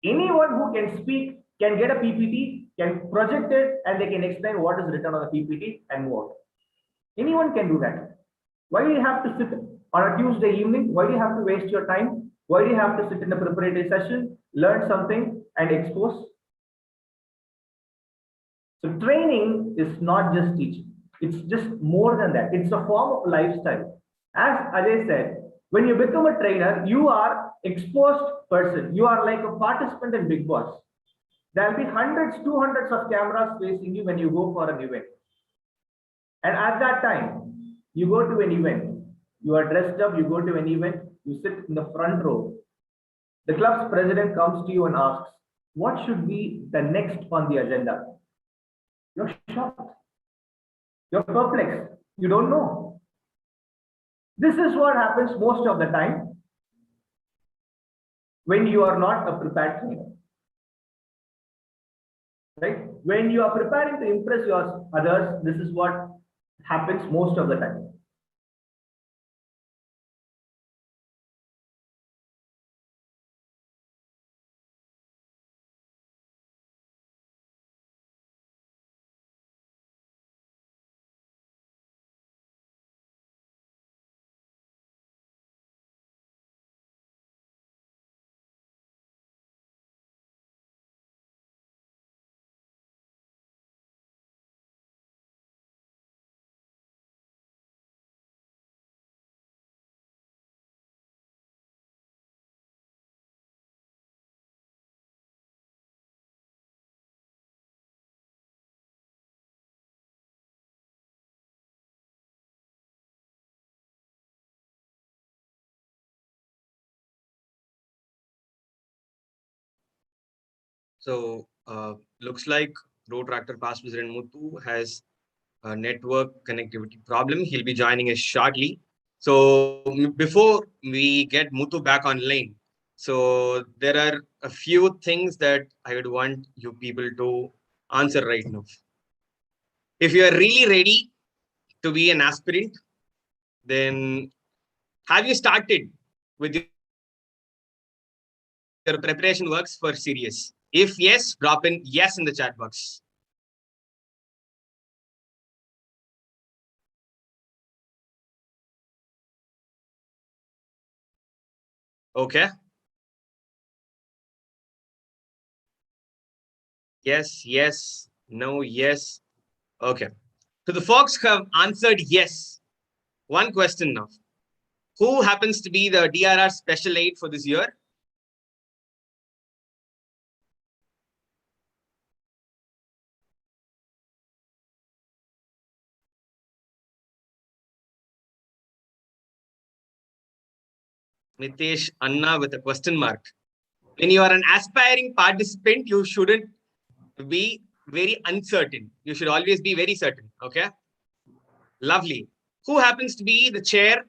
Anyone who can speak can get a PPT, can project it, and they can explain what is written on the PPT and move on. Anyone can do that. Why do you have to sit on a Tuesday evening? Why do you have to waste your time? Why do you have to sit in a preparatory session, learn something and expose? So training is not just teaching. It's just more than that. It's a form of lifestyle. As Ajay said, when you become a trainer, you are exposed person. You are like a participant in Big Boss. There will be hundreds, 200s of cameras facing you when you go for an event. And at that time, you go to an event, you are dressed up, you go to an event, you sit in the front row. The club's president comes to you and asks, what should be the next on the agenda? You're shocked. You're perplexed. You don't know. This is what happens most of the time when you are not a prepared trainer. Right? When you are preparing to impress your others, this is what happens most of the time. So looks like Rotaract past president Muthu has a network connectivity problem. He'll be joining us shortly. So before we get Muthu back online, so there are a few things that I would want you people to answer right now. If you are really ready to be an aspirant, then have you started with your preparation works for SIRIUS? If yes, drop in yes in the chat box. Okay. Yes, yes, no, yes. Okay. So the folks have answered yes. One question now. Who happens to be the DRR special aid for this year? Mithesh Anna with a question mark. When you are an aspiring participant, you shouldn't be very uncertain. You should always be very certain. Okay. Lovely. Who happens to be the chair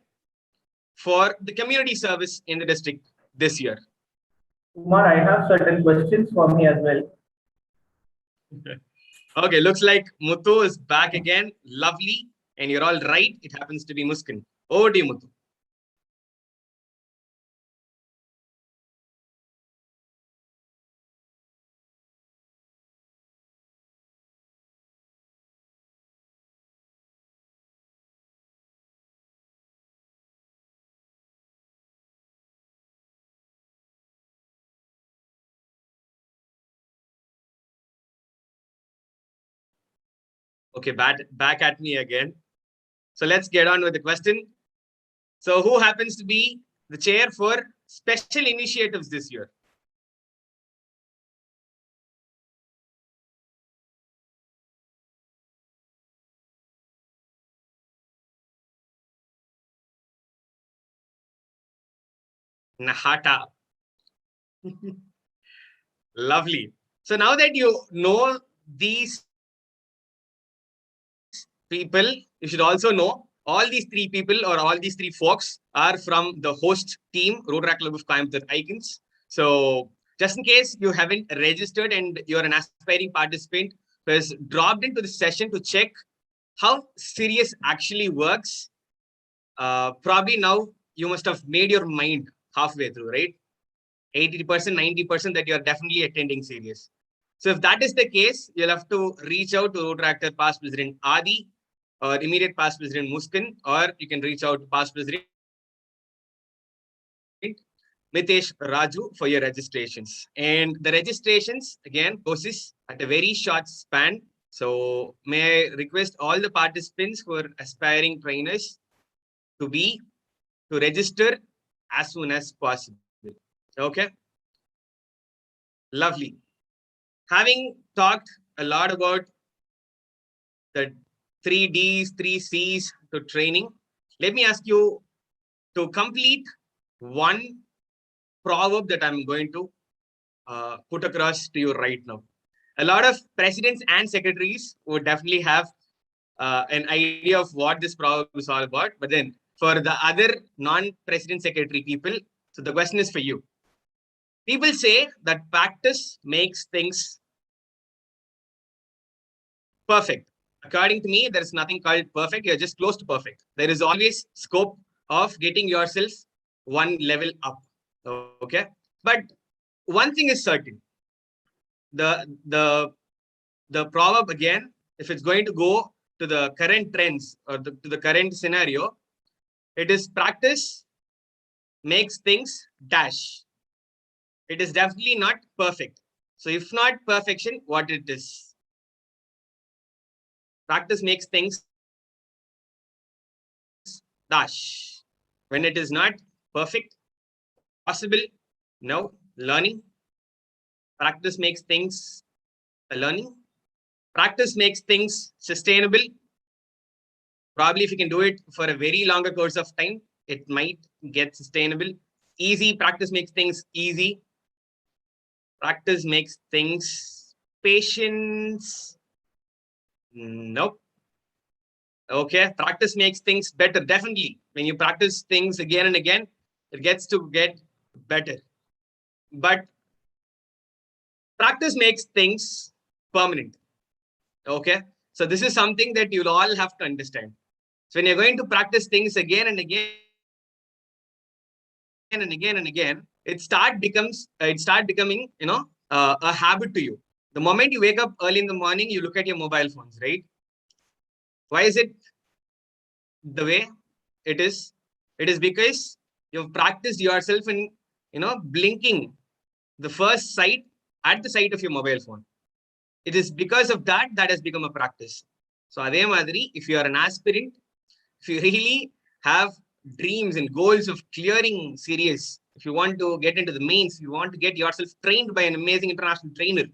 for the community service in the district this year? Kumar, I have certain questions for me as well. Okay, looks like Muthu is back again. Lovely. And you're all right. It happens to be Muskin. Over to you, Muthu. Okay, back at me again. So let's get on with the question. So who happens to be the chair for special initiatives this year? Nahata. Lovely. So now that you know these people, you should also know all these three people or all these three folks are from the host team, Rotaract Club of Coimbatore Ikons. So just in case you haven't registered and you're an aspiring participant who has dropped into the session to check how SIRIUS actually works, probably now you must have made your mind halfway through, right? 80%, 90% that you're definitely attending SIRIUS. So if that is the case, you'll have to reach out to Rotaract past president Adi or immediate past president Muskin, or you can reach out to past president Mithesh Raju for your registrations. And the registrations, again, process at a very short span. So may I request all the participants who are aspiring trainers to register as soon as possible. Okay. Lovely. Having talked a lot about the 3Ds, 3Cs to training, let me ask you to complete one proverb that I'm going to put across to you right now. A lot of presidents and secretaries would definitely have an idea of what this proverb is all about. But then for the other non-president secretary people, so the question is for you. People say that practice makes things perfect. According to me, there is nothing called perfect. You're just close to perfect. There is always scope of getting yourself one level up. Okay. But one thing is certain. The proverb again, if it's going to go to the current trends or to the current scenario, it is practice makes things dash. It is definitely not perfect. So if not perfection, what it is? Practice makes things dash. When it is not perfect, possible, no, learning. Practice makes things a learning. Practice makes things sustainable. Probably if you can do it for a very longer course of time, it might get sustainable. Easy, practice makes things easy. Practice makes things. Patience. Nope. Okay. Practice makes things better. Definitely. When you practice things again and again, it gets to get better. But practice makes things permanent. Okay. So this is something that you'll all have to understand. So when you're going to practice things again and again and again and again, it start becoming, a habit to you. The moment you wake up early in the morning, you look at your mobile phones, right? Why is it the way it is? It is because you've practiced yourself in, blinking the first sight at the sight of your mobile phone. It is because of that has become a practice. So adhe madri, if you are an aspirant, if you really have dreams and goals of clearing SIRIUS, if you want to get into the mains, if you want to get yourself trained by an amazing international trainer,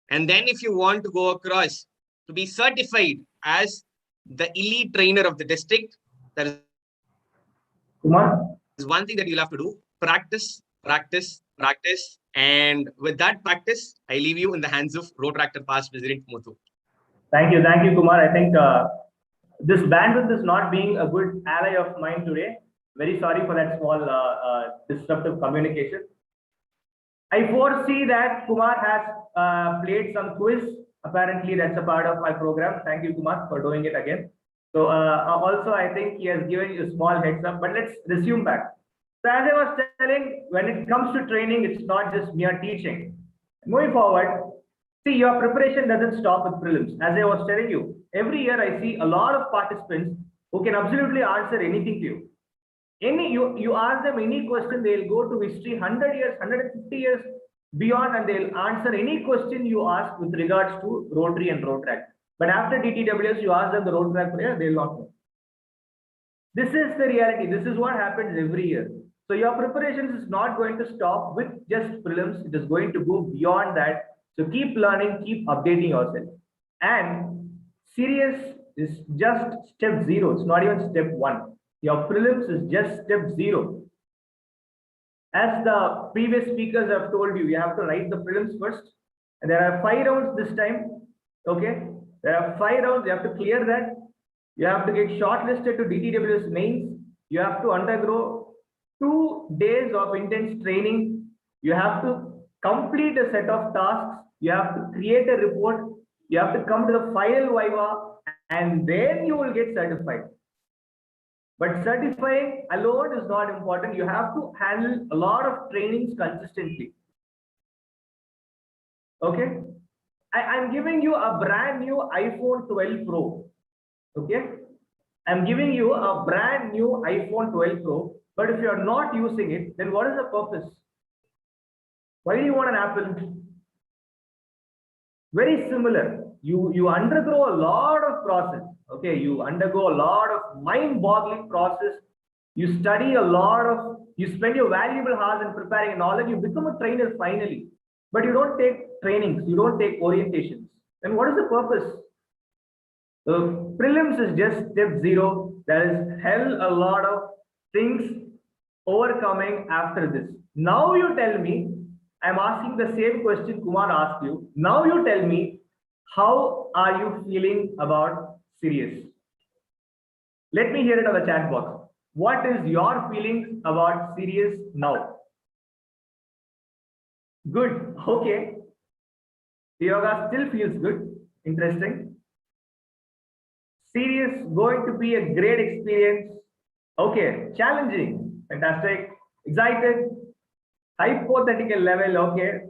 and then if you want to go across to be certified as the elite trainer of the district, that is one thing that you'll have to do. Practice, practice, practice. And with that practice, I leave you in the hands of Rotaract past President Muthu. Thank you, Kumar. I think this bandwidth is not being a good ally of mine today. Very sorry for that small disruptive communication. I foresee that Kumar has played some quiz. Apparently, that's a part of my program. Thank you, Kumar, for doing it again. So also, I think he has given you a small heads up, but let's resume back. So as I was telling, when it comes to training, it's not just mere teaching. Moving forward, see, your preparation doesn't stop with prelims. As I was telling you, every year I see a lot of participants who can absolutely answer anything to you. You ask them any question, they'll go to history 100 years, 150 years beyond, and they'll answer any question you ask with regards to Rotary and Rotaract. But after DTWS, you ask them the Rotaract player, they'll not know. This is the reality. This is what happens every year. So your preparations is not going to stop with just prelims. It is going to go beyond that. So keep learning, keep updating yourself. And SIRIUS is just step 0. It's not even step 1. Your prelims is just step 0. As the previous speakers have told you, you have to write the prelims first. And there are 5 rounds this time. Okay. There are 5 rounds. You have to clear that. You have to get shortlisted to DTWS mains. You have to undergo 2 days of intense training. You have to complete a set of tasks. You have to create a report. You have to come to the final viva, and then you will get certified. But certifying alone is not important. You have to handle a lot of trainings consistently. Okay. I'm giving you a brand new iPhone 12 Pro. Okay. I'm giving you a brand new iPhone 12 Pro. But if you're not using it, then what is the purpose? Why do you want an Apple? Very similar. You undergo a lot of process. Okay, you undergo a lot of mind-boggling process. You study a lot of, you spend your valuable hours in preparing knowledge. You become a trainer finally, but you don't take trainings. You don't take orientations. Then what is the purpose? The prelims is just step 0. There is hell a lot of things overcoming after this. Now you tell me, I'm asking the same question Kumar asked you. Now you tell me, how are you feeling about SIRIUS? Let me hear it on the chat box. What is your feelings about SIRIUS now? Good. Okay. Yoga still feels good. Interesting. SIRIUS going to be a great experience. Okay. Challenging. Fantastic. Excited. Hypothetical level. Okay.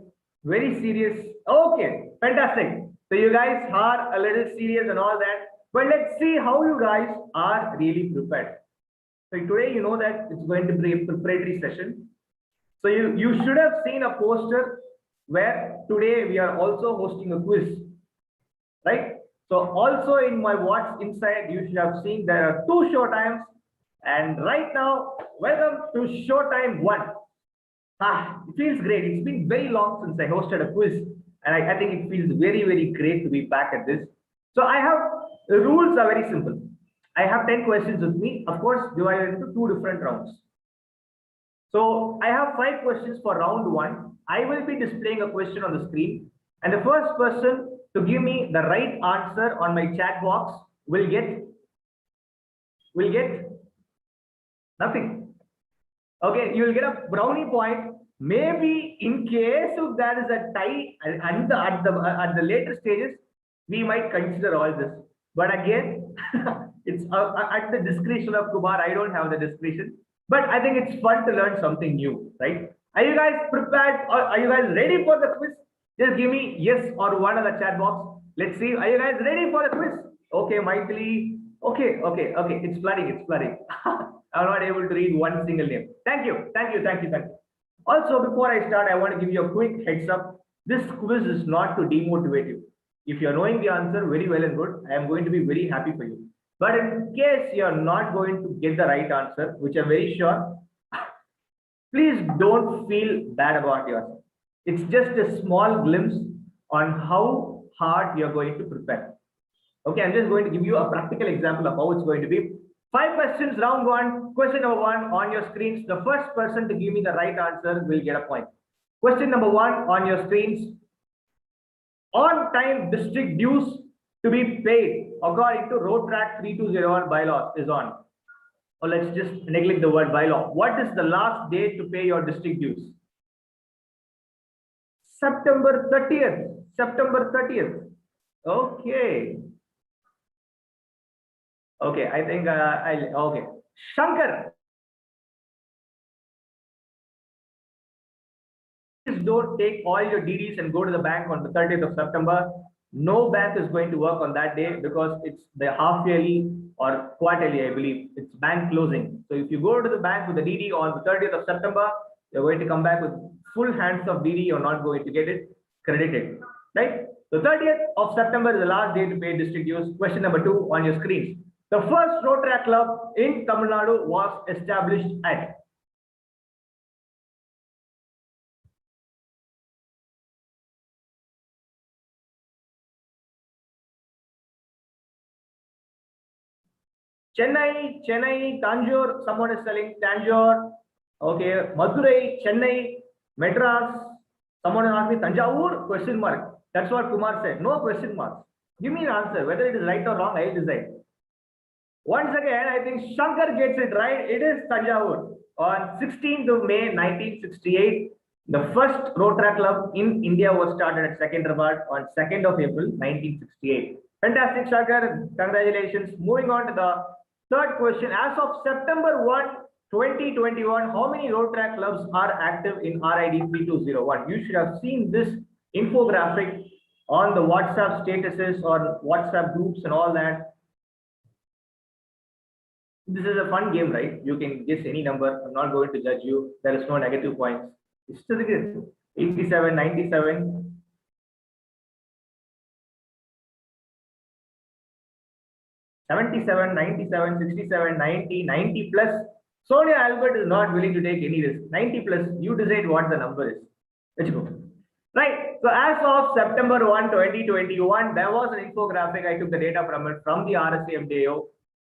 Very serious. Okay. Fantastic. So you guys are a little serious and all that. But let's see how you guys are really prepared. So today you know that it's going to be a preparatory session. So you should have seen a poster where today we are also hosting a quiz, right? So also in my What's Inside, you should have seen there are 2 show times. And right now, welcome to show time 1. It feels great. It's been very long since I hosted a quiz. And I think it feels very, very great to be back at this. So the rules are very simple. I have 10 questions with me, of course, divided into 2 different rounds. So I have 5 questions for round 1. I will be displaying a question on the screen, and the first person to give me the right answer on my chat box will get nothing. Okay, you will get a brownie point. Maybe in case if there is a tie and at the later stages, we might consider all this. But again, it's at the discretion of Kumar. I don't have the discretion. But I think it's fun to learn something new, right? Are you guys prepared? Or are you guys ready for the quiz? Just give me yes or one in the chat box. Let's see. Are you guys ready for the quiz? Okay, Maithili. Okay. It's flooding. I'm not able to read one single name. Thank you. Also, before I start, I want to give you a quick heads up. This quiz is not to demotivate you. If you're knowing the answer, very well and good. I am going to be very happy for you. But in case you're not going to get the right answer, which I'm very sure, please don't feel bad about yourself. It's just a small glimpse on how hard you're going to prepare. Okay, I'm just going to give you a practical example of how it's going to be. 5 questions, round 1. Question number 1 on your screens. The first person to give me the right answer will get a point. Question number 1 on your screens. On-time district dues to be paid according to Rotaract 3201 bylaws is on. Or let's just neglect the word bylaw. What is the last day to pay your district dues? September 30th. Okay, I think okay. Shankar, please don't take all your DDs and go to the bank on the 30th of September. No bank is going to work on that day because it's the half yearly or quarterly, I believe. It's bank closing. So if you go to the bank with the DD on the 30th of September, you're going to come back with full hands of DD. You're not going to get it credited, right? The 30th of September is the last day to pay district dues. Question number 2 on your screens. The first Rotaract club in Tamil Nadu was established at. Chennai, Tanjore, someone is telling Tanjore. Okay, Madurai, Chennai, Madras, someone is asking Tanjavur, question mark. That's what Kumar said. No question marks. Give me an answer. Whether it is right or wrong, I will decide. Once again, I think Shankar gets it right. It is Tanjavur. On 16th of May 1968, the first Rotaract club in India was started at Secunderabad on 2nd of April 1968. Fantastic, Shankar. Congratulations. Moving on to the third question. As of September 1, 2021, how many Rotaract clubs are active in RID 3201? You should have seen this infographic on the WhatsApp statuses or WhatsApp groups and all that. This is a fun game, right? You can guess any number. I'm not going to judge you. There is no negative points. It's still good. 87, 97. 77, 97, 67, 90, 90 plus. Sonia Albert is not willing to take any risk. 90 plus, you decide what the number is. Let's go. Right. So as of September 1, 2021, there was an infographic. I took the data from it from the RSA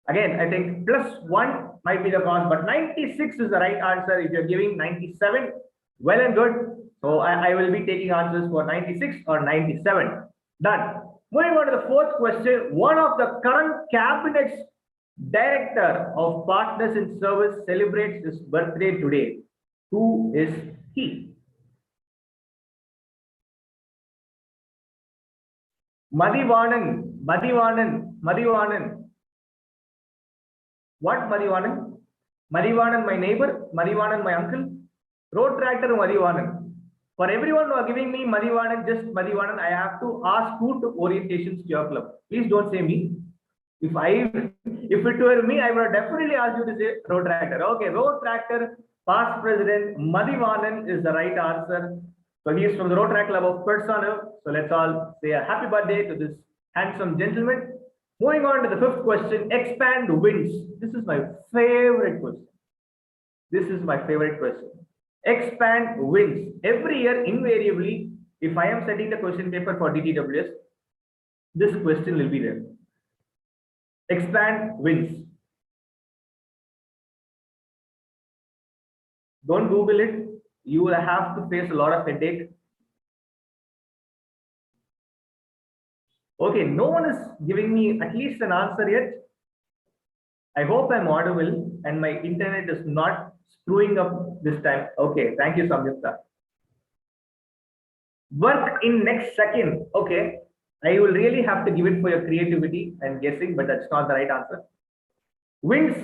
Again, I think +1 might be the cause, but 96 is the right answer. If you're giving 97, well and good. So I will be taking answers for 96 or 97. Done. Moving on to the fourth question. One of the current cabinet's director of Partners in Service celebrates his birthday today. Who is he? Madhivanan. What Madhivanan? Madhivanan, my neighbor. Madhivanan, my uncle. Rotaractor Madhivanan. For everyone who are giving me Madhivanan, just Madhivanan, I have to ask who took orientations to your club. Please don't say me. If it were me, I would have definitely asked you to say Rotaractor. Okay, Rotaractor, past president Madhivanan is the right answer. So he is from the Rotaract Club of Prasanna. So let's all say a happy birthday to this handsome gentleman. Moving on to the fifth question, expand wins. This is my favorite question. Expand wins. Every year, invariably, if I am setting the question paper for DTWS, this question will be there. Expand wins. Don't Google it. you will have to face a lot of headache. Okay, no one is giving me at least an answer yet. I hope I'm audible and my internet is not screwing up this time. Okay, thank you, Samyukta. Work in next second. Okay, I will really have to give it for your creativity and guessing, but that's not the right answer. Winds.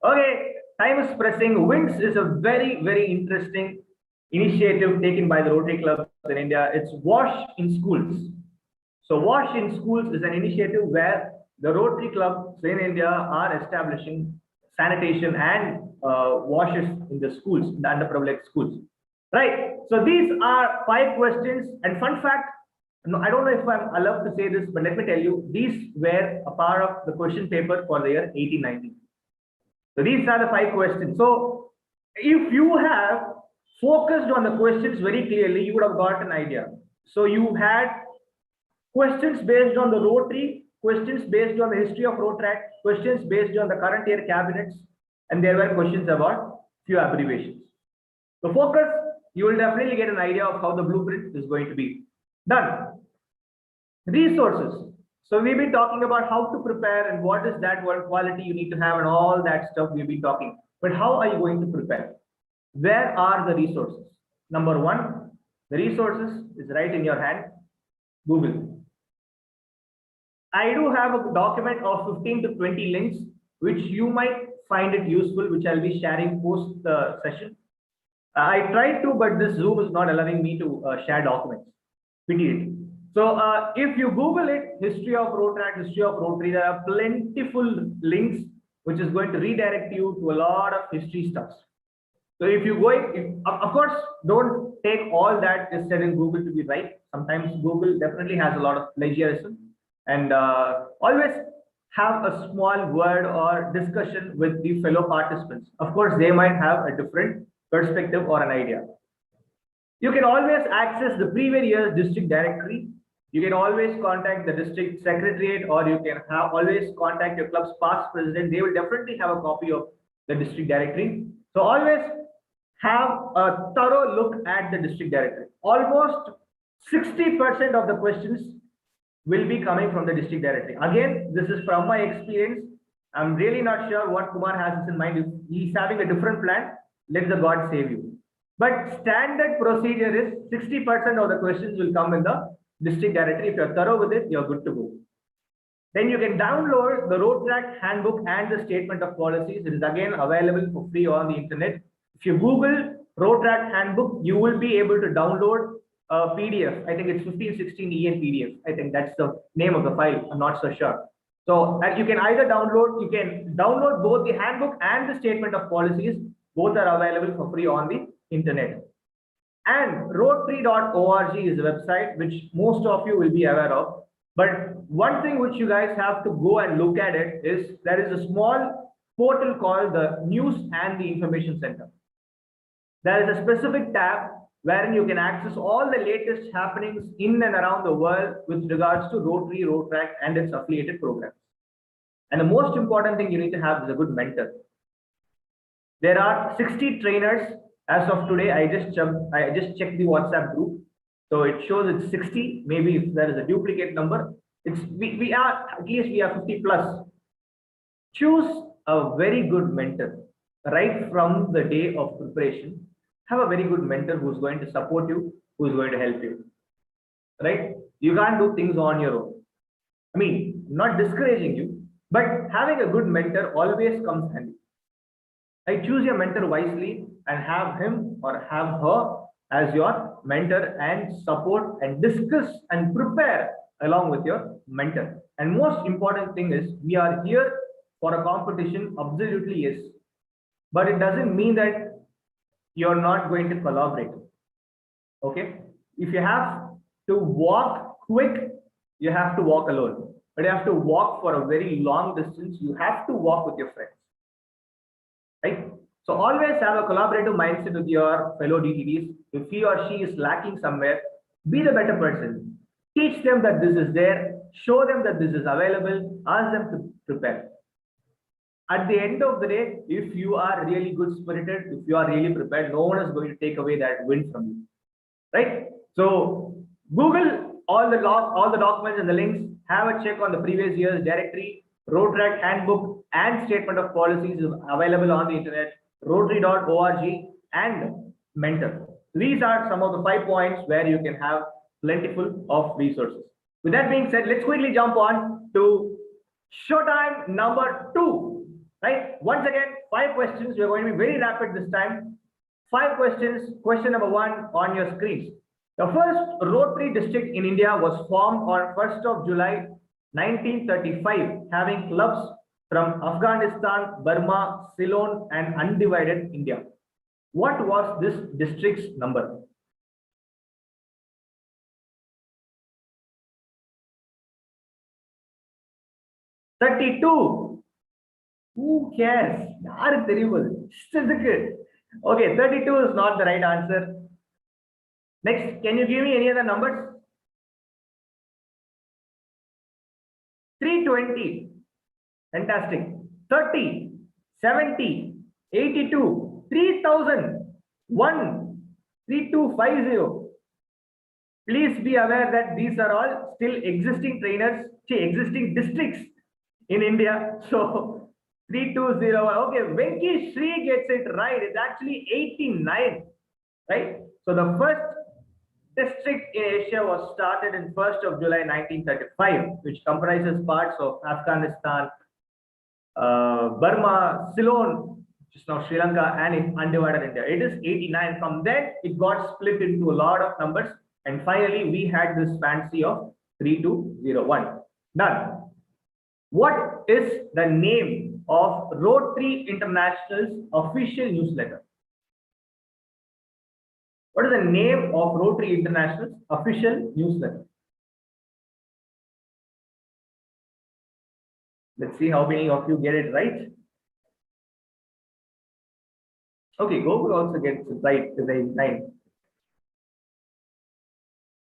Okay, time is pressing. Winds is a very, very interesting initiative taken by the Rotary clubs in India. It's Wash in Schools. So Wash in Schools is an initiative where the Rotary clubs in India are establishing sanitation and washes in the schools, in the underprivileged schools. Right. So these are 5 questions. And fun fact, no, I don't know if I'm allowed to say this, but let me tell you, these were a part of the question paper for the year 1890. So these are the 5 questions. So if you have focused on the questions very clearly, you would have got an idea. So you had questions based on the Rotary, questions based on the history of Rotaract, questions based on the current year cabinets, and there were questions about few abbreviations. So focus, you will definitely get an idea of how the blueprint is going to be done. Resources. So we've been talking about how to prepare and what is that word quality you need to have and all that stuff we've been talking. But how are you going to prepare? Where are the resources? Number 1, the resources is right in your hand, Google. I do have a document of 15 to 20 links, which you might find it useful, which I'll be sharing post the session. I tried to, but this Zoom is not allowing me to share documents. Pity it. So if you Google it, history of Rotaract, history of Rotary, there are plentiful links, which is going to redirect you to a lot of history stuff. So if you go, of course, don't take all that is said in Google to be right. Sometimes Google definitely has a lot of plagiarism, and always have a small word or discussion with the fellow participants. Of course, they might have a different perspective or an idea. You can always access the previous year's district directory. You can always contact the district secretariat, or you can always contact your club's past president. They will definitely have a copy of the district directory. So always have a thorough look at the district directory. Almost 60% of the questions will be coming from the district directory. Again, this is from my experience. I'm really not sure what Kumar has in mind. If he's having a different plan, let the God save you. But standard procedure is 60% of the questions will come in the district directory. If you're thorough with it, you're good to go. Then you can download the Rotaract handbook and the statement of policies. It is again available for free on the internet. If you Google Rotaract handbook, you will be able to download a PDF. I think it's 1516 EN PDF. I think that's the name of the file. I'm not so sure. So you can either download both the handbook and the statement of policies. Both are available for free on the internet. And Rotary.org is a website which most of you will be aware of. But one thing which you guys have to go and look at it is there is a small portal called the News and the Information Center. There is a specific tab wherein you can access all the latest happenings in and around the world with regards to Rotary, Rotaract, and its affiliated programs. And the most important thing you need to have is a good mentor. There are 60 trainers as of today. I just checked the WhatsApp group. So it shows it's 60. Maybe if there is a duplicate number, we are at least we are 50 plus. Choose a very good mentor right from the day of preparation. Have a very good mentor who's going to support you, who's going to help you. Right? You can't do things on your own. I mean, not discouraging you, but having a good mentor always comes handy. Right? Choose your mentor wisely and have him or have her as your mentor and support and discuss and prepare along with your mentor. And most important thing is we are here for a competition, absolutely yes. But it doesn't mean that you're not going to collaborate. Okay? If you have to walk quick, you have to walk alone. But you have to walk for a very long distance, you have to walk with your friends. Right? So always have a collaborative mindset with your fellow DTDs. If he or she is lacking somewhere, be the better person. Teach them that this is there, show them that this is available, ask them to prepare. at the end of the day, if you are really good spirited, if you are really prepared, no one is going to take away that win from you, right? So Google all the documents and the links. Have a check on the previous year's directory. Rotaract handbook and statement of policies is available on the internet. Rotary.org and Mentor. These are some of the 5 points where you can have plentiful of resources. With that being said, let's quickly jump on to showtime number 2. Right? Once again, 5 questions. We're going to be very rapid this time. 5 questions. Question number 1 on your screens. The first Rotary district in India was formed on 1st of July 1935, having clubs from Afghanistan, Burma, Ceylon, and undivided India. What was this district's number? $32. Who cares? Terrible. Okay, 32 is not the right answer. Next, can you give me any other numbers? 320. Fantastic. 30, 70, 82, 3000, 1, 3250. Please be aware that these are all still existing trainers, existing districts in India. So 320. Okay, Venki Sri gets it right. It's actually 89, right? So the first district in Asia was started in 1st of July 1935, which comprises parts of Afghanistan, Burma, Ceylon, which is now Sri Lanka, and in undivided India. It is 89. From there, it got split into a lot of numbers, and finally, we had this fancy of 3201. Done. What is the name of Rotary International's official newsletter? What is the name of Rotary International's official newsletter? Let's see how many of you get it right. Okay, Gokul also gets it right. It's 9.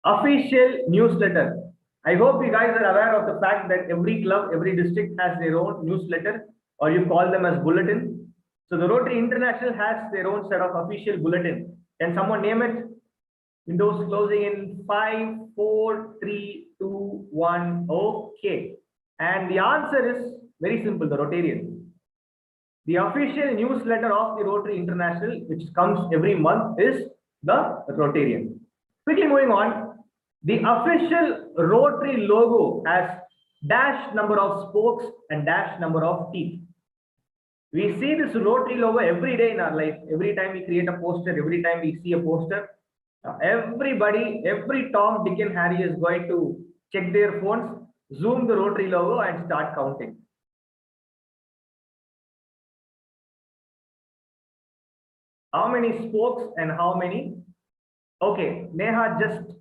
Official newsletter. I hope you guys are aware of the fact that every club, every district has their own newsletter, or you call them as bulletin. So the Rotary International has their own set of official bulletin. Can someone name it? Windows closing in 5, 4, 3, 2, 1. Okay. And the answer is very simple, the Rotarian. The official newsletter of the Rotary International, which comes every month, is the Rotarian. Quickly moving on. The official Rotary logo has dash number of spokes and dash number of teeth. We see this Rotary logo every day in our life. Every time we create a poster, every time we see a poster, everybody, every Tom, Dick, and Harry is going to check their phones, zoom the Rotary logo, and start counting. How many spokes and how many? Okay, Neha just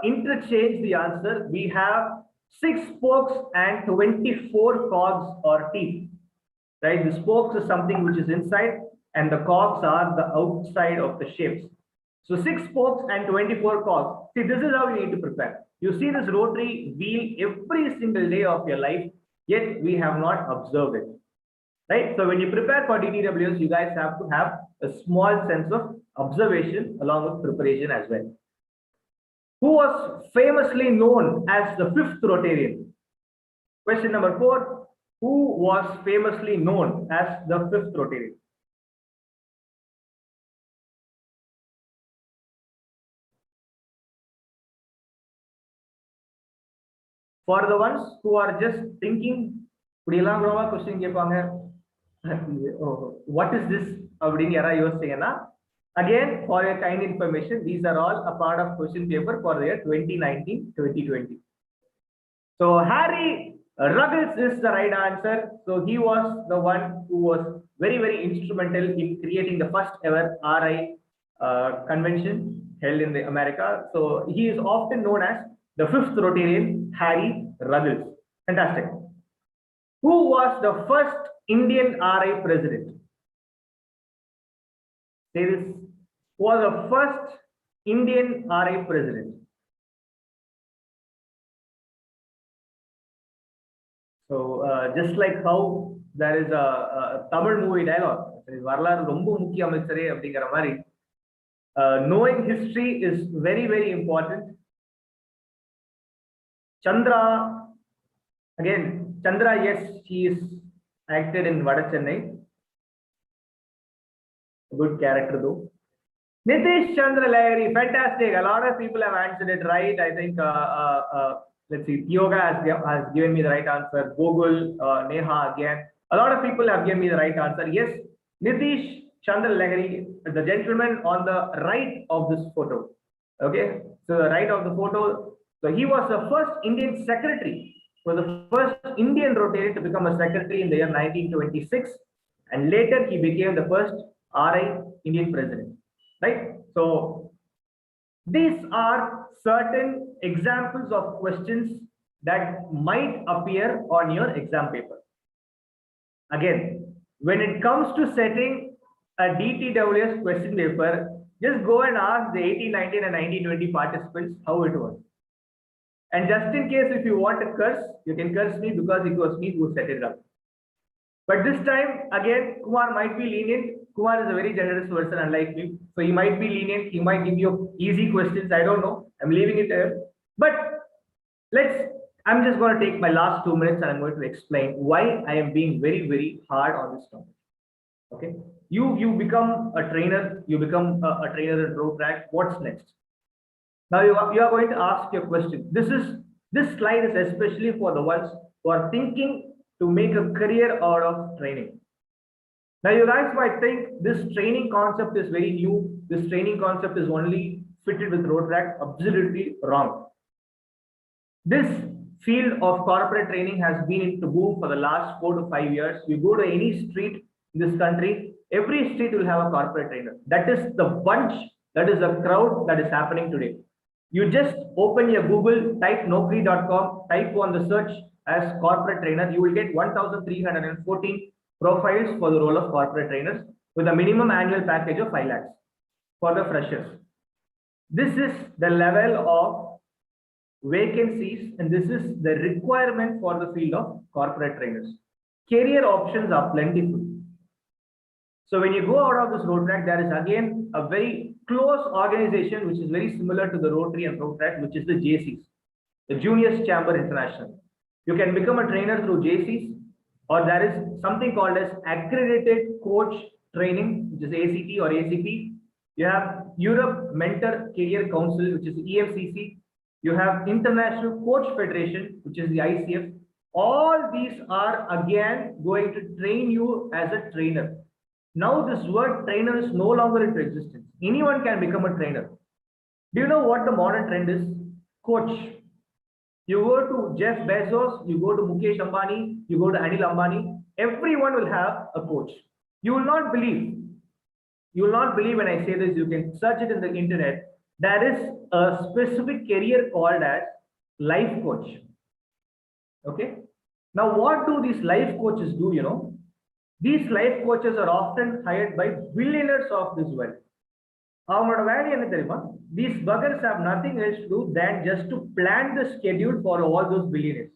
interchange the answer. We have 6 spokes and 24 cogs or teeth. Right, the spokes is something which is inside, and the cogs are the outside of the shapes. So 6 spokes and 24 cogs. See, this is how you need to prepare. You see this rotary wheel every single day of your life, yet we have not observed it. Right? So when you prepare for DTWS, you guys have to have a small sense of observation along with preparation as well. Who was famously known as the 5th Rotarian? Question number 4. Who was famously known as the 5th Rotarian? For the ones who are just thinking, question what is this? Again, for your kind information, these are all a part of question paper for the year 2019-2020. So Harry Ruggles is the right answer. So he was the one who was very, very instrumental in creating the first ever RI convention held in America. So he is often known as the 5th Rotarian, Harry Ruggles. Fantastic. Who was the first Indian RI president? Say this. Who was the first Indian RI president? So just like how there is a Tamil movie dialogue. வரலாறு ரொம்ப முக்கிய அமைச்சரே அப்படிங்கிற மாதிரி. Knowing history is very, very important. Chandra, again, Chandra, yes, he is acted in Vada Chennai. Good character though. Nitish Chandra Lahiri, fantastic. A lot of people have answered it right. I think, let's see, Yoga has given me the right answer. Gogul, Neha again. A lot of people have given me the right answer. Yes, Nitish Chandra Lahiri, the gentleman on the right of this photo. Okay, so the right of the photo. So he was the first Indian secretary, was the first Indian Rotary to become a secretary in the year 1926, and later he became the first RI Indian president. Right? So these are certain examples of questions that might appear on your exam paper. Again, when it comes to setting a DTWS question paper, just go and ask the 1819 and 1920 participants how it was. And just in case if you want to curse, you can curse me because it was me who set it up. But this time, again, Kumar might be lenient. Kumar is a very generous person, unlike me. So he might be lenient. He might give you easy questions. I don't know. I'm leaving it there. But I'm just going to take my last 2 minutes and I'm going to explain why I am being very, very hard on this topic. Okay. You become a trainer. You become a trainer at Rotaract. What's next? Now you are going to ask your question. This slide is especially for the ones who are thinking to make a career out of training. Now you guys might think this training concept is very new. This training concept is only fitted with Rotaract. Absolutely wrong. This field of corporate training has been into boom for the last 4 to 5 years. You go to any street in this country, every street will have a corporate trainer. That is the bunch, that is the crowd that is happening today. You just open your Google, type naukri.com, type on the search as corporate trainer, you will get 1,314 profiles for the role of corporate trainers with a minimum annual package of 5 lakhs for the freshers. This is the level of vacancies and this is the requirement for the field of corporate trainers. Career options are plentiful. So when you go out of this Rotaract, there is again a very close organization which is very similar to the Rotary and Rotaract, which is the JCs, the Juniors Chamber International. You can become a trainer through JCs, or there is something called as accredited coach training, which is ACT or ACP. You have Europe Mentor Career Council, which is EMCC. You have International Coach Federation, which is the ICF. All these are again going to train you as a trainer. Now this word trainer is no longer into existence. Anyone can become a trainer. Do you know what the modern trend is? Coach. You go to Jeff Bezos, you go to Mukesh Ambani, you go to Anil Ambani, everyone will have a coach. You will not believe when I say this, you can search it in the internet. There is a specific career called as life coach. Okay. Now what do these life coaches do, you know? These life coaches are often hired by billionaires of this world. These buggers have nothing else to do than just to plan the schedule for all those billionaires.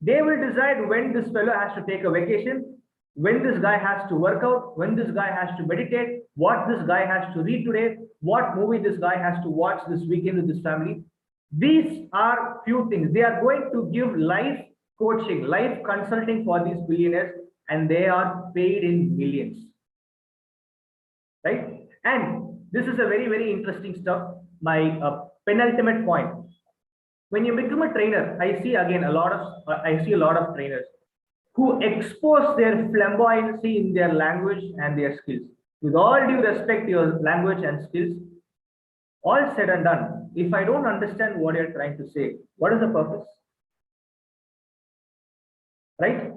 They will decide when this fellow has to take a vacation, when this guy has to work out, when this guy has to meditate, what this guy has to read today, what movie this guy has to watch this weekend with his family. These are few things. They are going to give life coaching, life consulting for these billionaires, and they are paid in millions. Right? And this is a very, very interesting stuff. My penultimate point. When you become a trainer, I see a lot of trainers who expose their flamboyancy in their language and their skills. With all due respect to your language and skills, all said and done, if I don't understand what you're trying to say, what is the purpose? Right?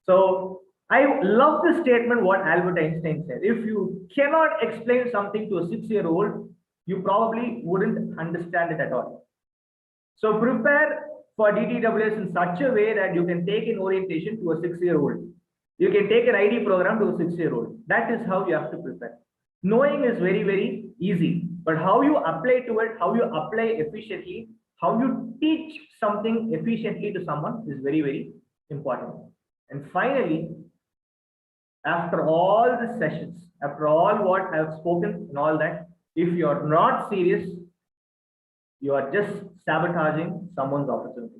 So I love the statement what Albert Einstein said. If you cannot explain something to a 6-year-old, you probably wouldn't understand it at all. So prepare for DTWS in such a way that you can take an orientation to a 6-year-old. You can take an ID program to a 6-year-old. That is how you have to prepare. Knowing is very, very easy, but how you apply to it, how you apply efficiently, how you teach something efficiently to someone is very, very important. And finally, after all the sessions, after all what I've spoken and all that, if you're not serious, you are just sabotaging someone's opportunity.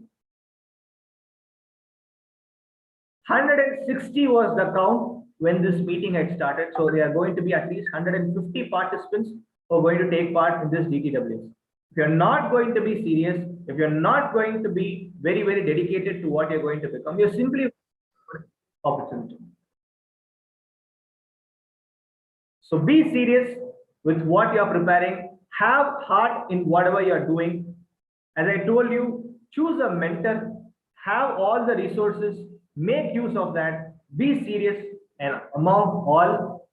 160 was the count when this meeting had started. So there are going to be at least 150 participants who are going to take part in this DTWS. If you're not going to be serious, if you're not going to be very, very dedicated to what you're going to become, you're simply opportunity. So be serious with what you're preparing. Have heart in whatever you're doing. As I told you, choose a mentor, have all the resources, make use of that, be serious, and among all,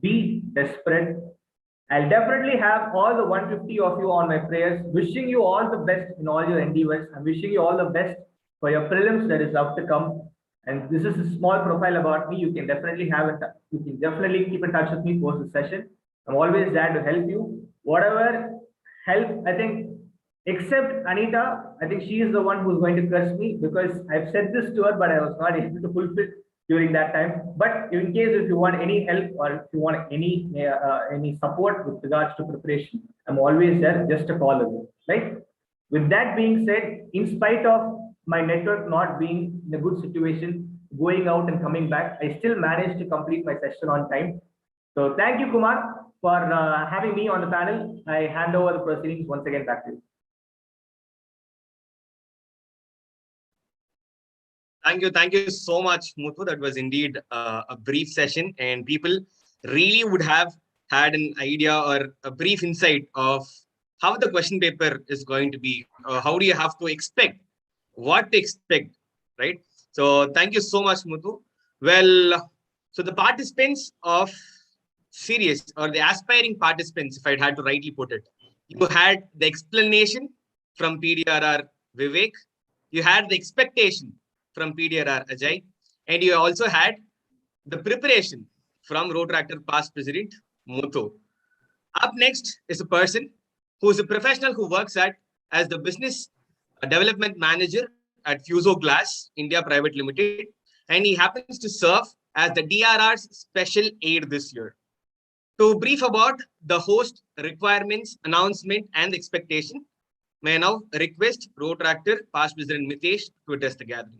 be desperate. I'll definitely have all the 150 of you on my prayers, wishing you all the best in all your endeavors. I'm wishing you all the best for your prelims that is up to come. And this is a small profile about me. You can definitely keep in touch with me post the session. I'm always there to help you. Whatever help, I think, except Anita, I think she is the one who's going to curse me because I've said this to her, but I was not able to fulfill during that time. But in case if you want any help or if you want any support with regards to preparation, I'm always there, just a call away, right? With that being said, in spite of my network not being in a good situation, going out and coming back, I still managed to complete my session on time. So thank you, Kumar, for having me on the panel. I hand over the proceedings once again back to you. Thank you so much, Muthu. That was indeed a brief session, and people really would have had an idea or a brief insight of how the question paper is going to be. How do you have to expect, what to expect, right? So thank you so much, Muthu. Well, so the participants of SIRIUS, or the aspiring participants, if I had to rightly put it, you had the explanation from PDRR Vivek, you had the expectation from PDRR Ajai, and you also had the preparation from Rotaract past president Muthu. Up next is a person who is a professional who works as the business development manager at Fuso Glass India Private Limited, and he happens to serve as the DRR's special aide this year. To brief about the host, requirements, announcement, and expectation, may I now request Rotaract past president Mithesh to address the gathering.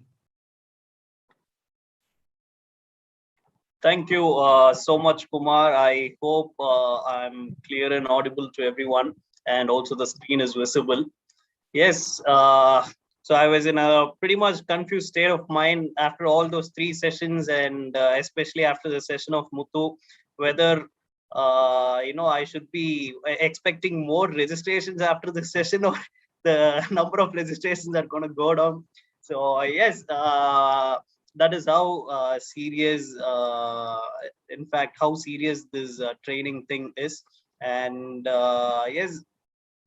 Thank you so much, Kumar. I hope I'm clear and audible to everyone, and also the screen is visible. Yes, so I was in a pretty much confused state of mind after all those 3 sessions, and especially after the session of Muthu, whether I should be expecting more registrations after this session, or the number of registrations are going to go down. So yes, that is how serious, in fact, how serious this training thing is. And yes,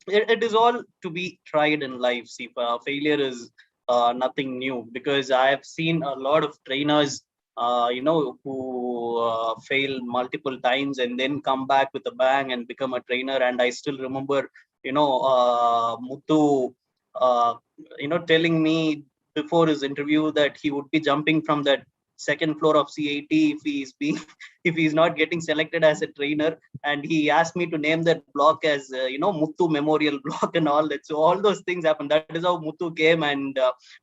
it is all to be tried in life. See, failure is nothing new, because I have seen a lot of trainers who fail multiple times and then come back with a bang and become a trainer. And I still remember, Muthu, telling me before his interview that he would be jumping from that 2nd floor of CAT if he's not getting selected as a trainer. And he asked me to name that block as Muthu Memorial Block and all that. So all those things happened. That is how Muthu came, and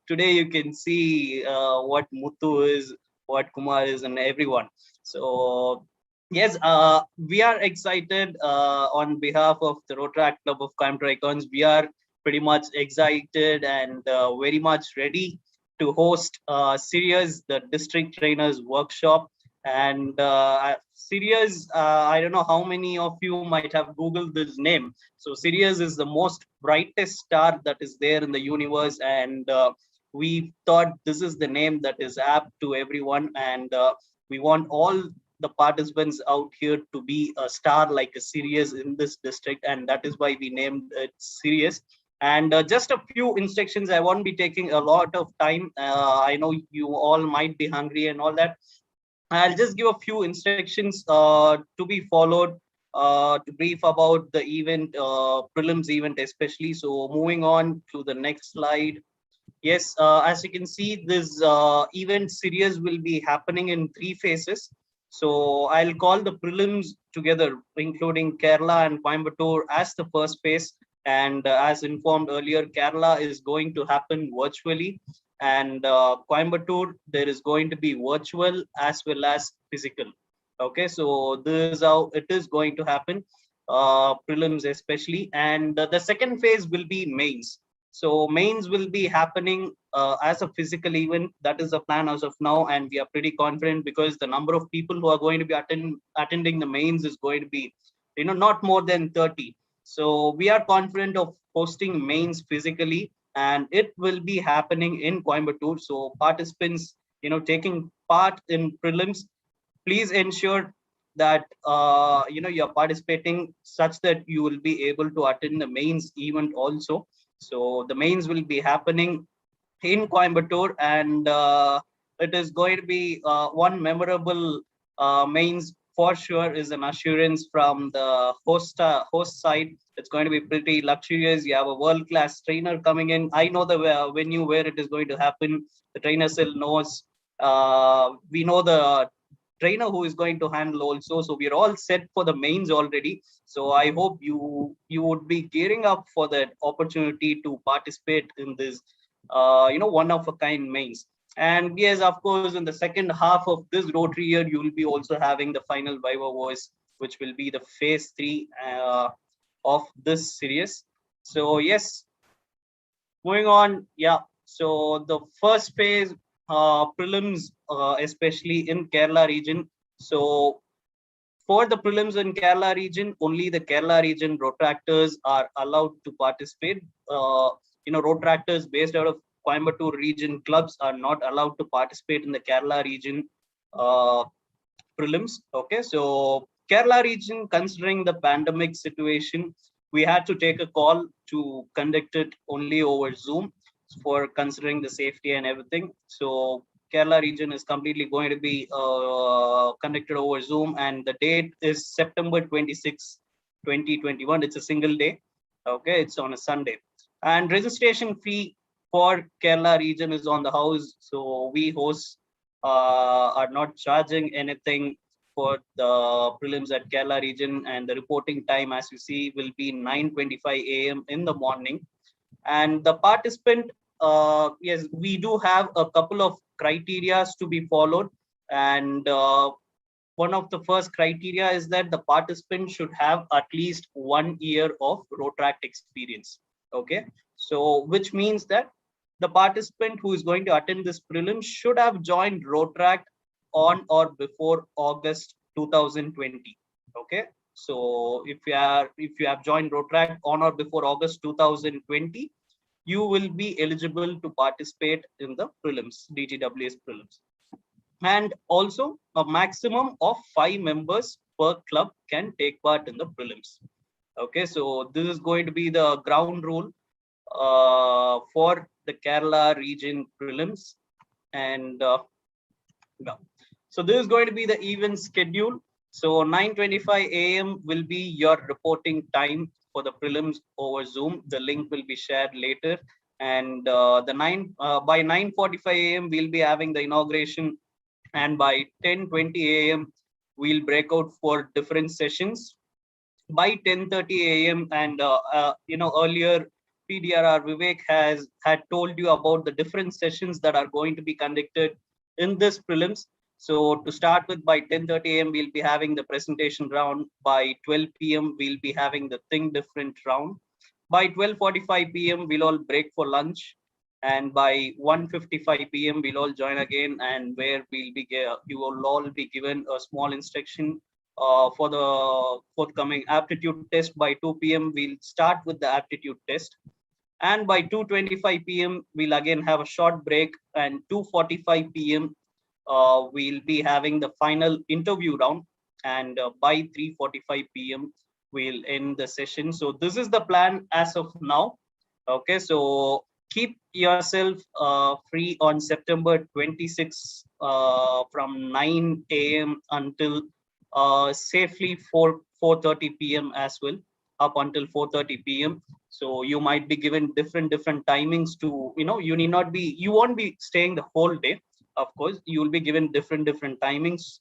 today you can see what Muthu is, what Kumar is, and everyone. So yes, we are excited on behalf of the Rotaract Club of Coimbatore Ikons. We are pretty much excited and very much ready to host SIRIUS, the District Trainers Workshop. And SIRIUS, I don't know how many of you might have Googled this name. So SIRIUS is the most brightest star that is there in the universe, and we thought this is the name that is apt to everyone, and we want all the participants out here to be a star like a SIRIUS in this district, and that is why we named it SIRIUS. And just a few instructions. I won't be taking a lot of time. I know you all might be hungry and all that. I'll just give a few instructions to be followed to brief about the event, prelims event especially. So moving on to the next slide. Yes, as you can see, this event SIRIUS will be happening in 3 phases. So I'll call the prelims together, including Kerala and Coimbatore as the first phase. And as informed earlier, Kerala is going to happen virtually, and Coimbatore, there is going to be virtual as well as physical. Okay, so this is how it is going to happen, prelims especially. And the second phase will be mains. So mains will be happening as a physical event. That is the plan as of now, and we are pretty confident because the number of people who are going to be attending the mains is going to be, not more than 30. So we are confident of hosting mains physically, and it will be happening in Coimbatore. So participants, taking part in prelims, please ensure that you're participating such that you will be able to attend the mains event also. So the mains will be happening in Coimbatore, and it is going to be one memorable mains for sure. Is an assurance from the host side. It's going to be pretty luxurious. You have a world-class trainer coming in. I know the venue where it is going to happen. The trainer still knows. We know the trainer who is going to handle also. So we're all set for the mains already. So I hope you would be gearing up for that opportunity to participate in this one of a kind mains. And yes, of course, in the second half of this Rotary year, you will be also having the final Viva Voice, which will be the phase 3 of this series. So yes, moving on. Yeah, so the first phase, prelims, especially in Kerala region. So for the prelims in Kerala region, only the Kerala region Rotaractors are allowed to participate. Rotaractors based out of Coimbatore region clubs are not allowed to participate in the Kerala region prelims. Okay, so Kerala region, considering the pandemic situation, we had to take a call to conduct it only over Zoom for considering the safety and everything. So Kerala region is completely going to be conducted over Zoom, and the date is September 26, 2021. It's a single day. Okay, it's on a Sunday. And registration fee for Kerala region is on the house. So we hosts are not charging anything for the prelims at Kerala region, and the reporting time, as you see, will be 9:25 a.m. in the morning. And the participant, yes, we do have a couple of criteria to be followed, and one of the first criteria is that the participant should have at least 1 year of Rotaract experience. Okay, so which means that the participant who is going to attend this prelim should have joined Rotaract on or before August 2020. Okay, so if you have joined Rotaract on or before August 2020, you will be eligible to participate in the prelims, DTWS prelims. And also a maximum of 5 members per club can take part in the prelims. Okay, so this is going to be the ground rule for the Kerala region prelims. And so this is going to be the event schedule. So 9:25 a.m. will be your reporting time for the prelims over Zoom. The link will be shared later. And by 9:45 a.m. we'll be having the inauguration, and by 10:20 a.m. we'll break out for different sessions. By 10:30 a.m. and earlier PDRR Vivek had told you about the different sessions that are going to be conducted in this prelims. So to start with, by 10:30 a.m. we'll be having the presentation round. By 12 p.m. we'll be having the Think Different round. By 12:45 p.m. we'll all break for lunch, and by 1:55 p.m. we'll all join again, and where you will all be given a small instruction for the forthcoming aptitude test. By 2 p.m. we'll start with the aptitude test, and by 2:25 p.m. we'll again have a short break, and 2:45 p.m. We'll be having the final interview round, and by 3:45 p.m. we'll end the session. So this is the plan as of now. Okay, so keep yourself free on September 26 from 9 a.m. until safely 4:30 p.m. as well, up until 4:30 p.m. So you might be given different timings to, you won't be staying the whole day. of course, you will be given different timings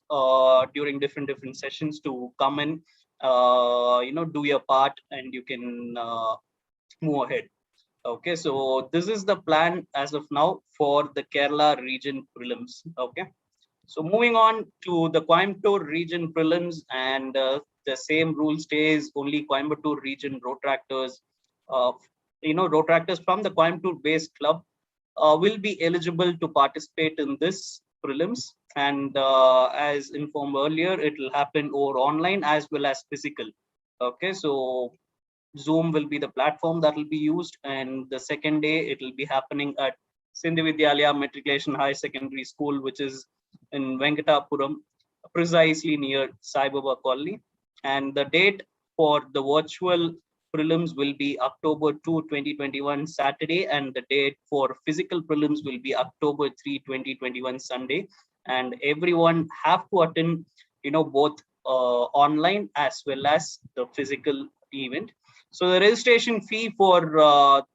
during different sessions to come and do your part, and you can move ahead. Okay, so this is the plan as of now for the Kerala region prelims. Okay, so moving on to the Coimbatore region prelims, and the same rule stays. Only Coimbatore region Rotaractors, Rotaractors from the Coimbatore based club will be eligible to participate in this prelims. And as informed earlier, it will happen over online as well as physical. Okay, so Zoom will be the platform that will be used, and the second day it will be happening at Sindhi Vidyalaya Matriculation High Secondary School, which is in Venkatapuram, precisely near Sai Baba Colony. And the date for the virtual prelims will be October 2, 2021 Saturday, and the date for physical prelims will be October 3, 2021 Sunday. And everyone have to attend, both online as well as the physical event. So the registration fee for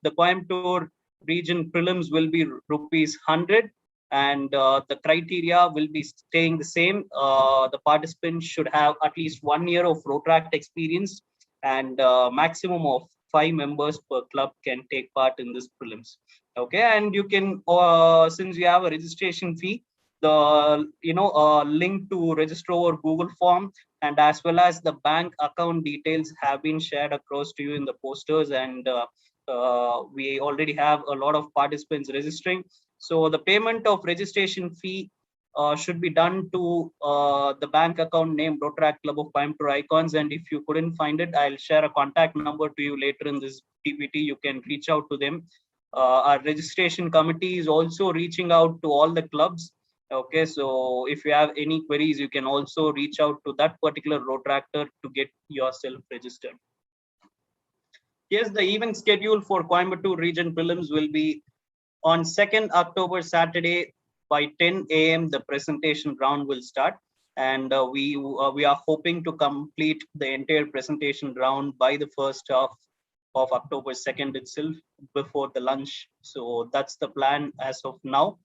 the Coimbatore region prelims will be ₹100, and the criteria will be staying the same. The participants should have at least 1 year of Rotaract experience, and maximum of 5 members per club can take part in this prelims. Okay, and you can, since you have a registration fee, the link to register over Google form, and as well as the bank account details have been shared across to you in the posters, and we already have a lot of participants registering. So the payment of registration fee should be done to the bank account name Rotaract Club of Coimbatore Ikons, and if you couldn't find it, I'll share a contact number to you later in this PPT. You can reach out to them. Our registration committee is also reaching out to all the clubs. Okay, so if you have any queries, you can also reach out to that particular Rotaractor to get yourself registered. Yes, the event schedule for Coimbatore region prelims will be on 2nd October Saturday by 10 a.m. The presentation round will start, and we are hoping to complete the entire presentation round by the first half of October 2nd itself, before the lunch. So that's the plan as of now.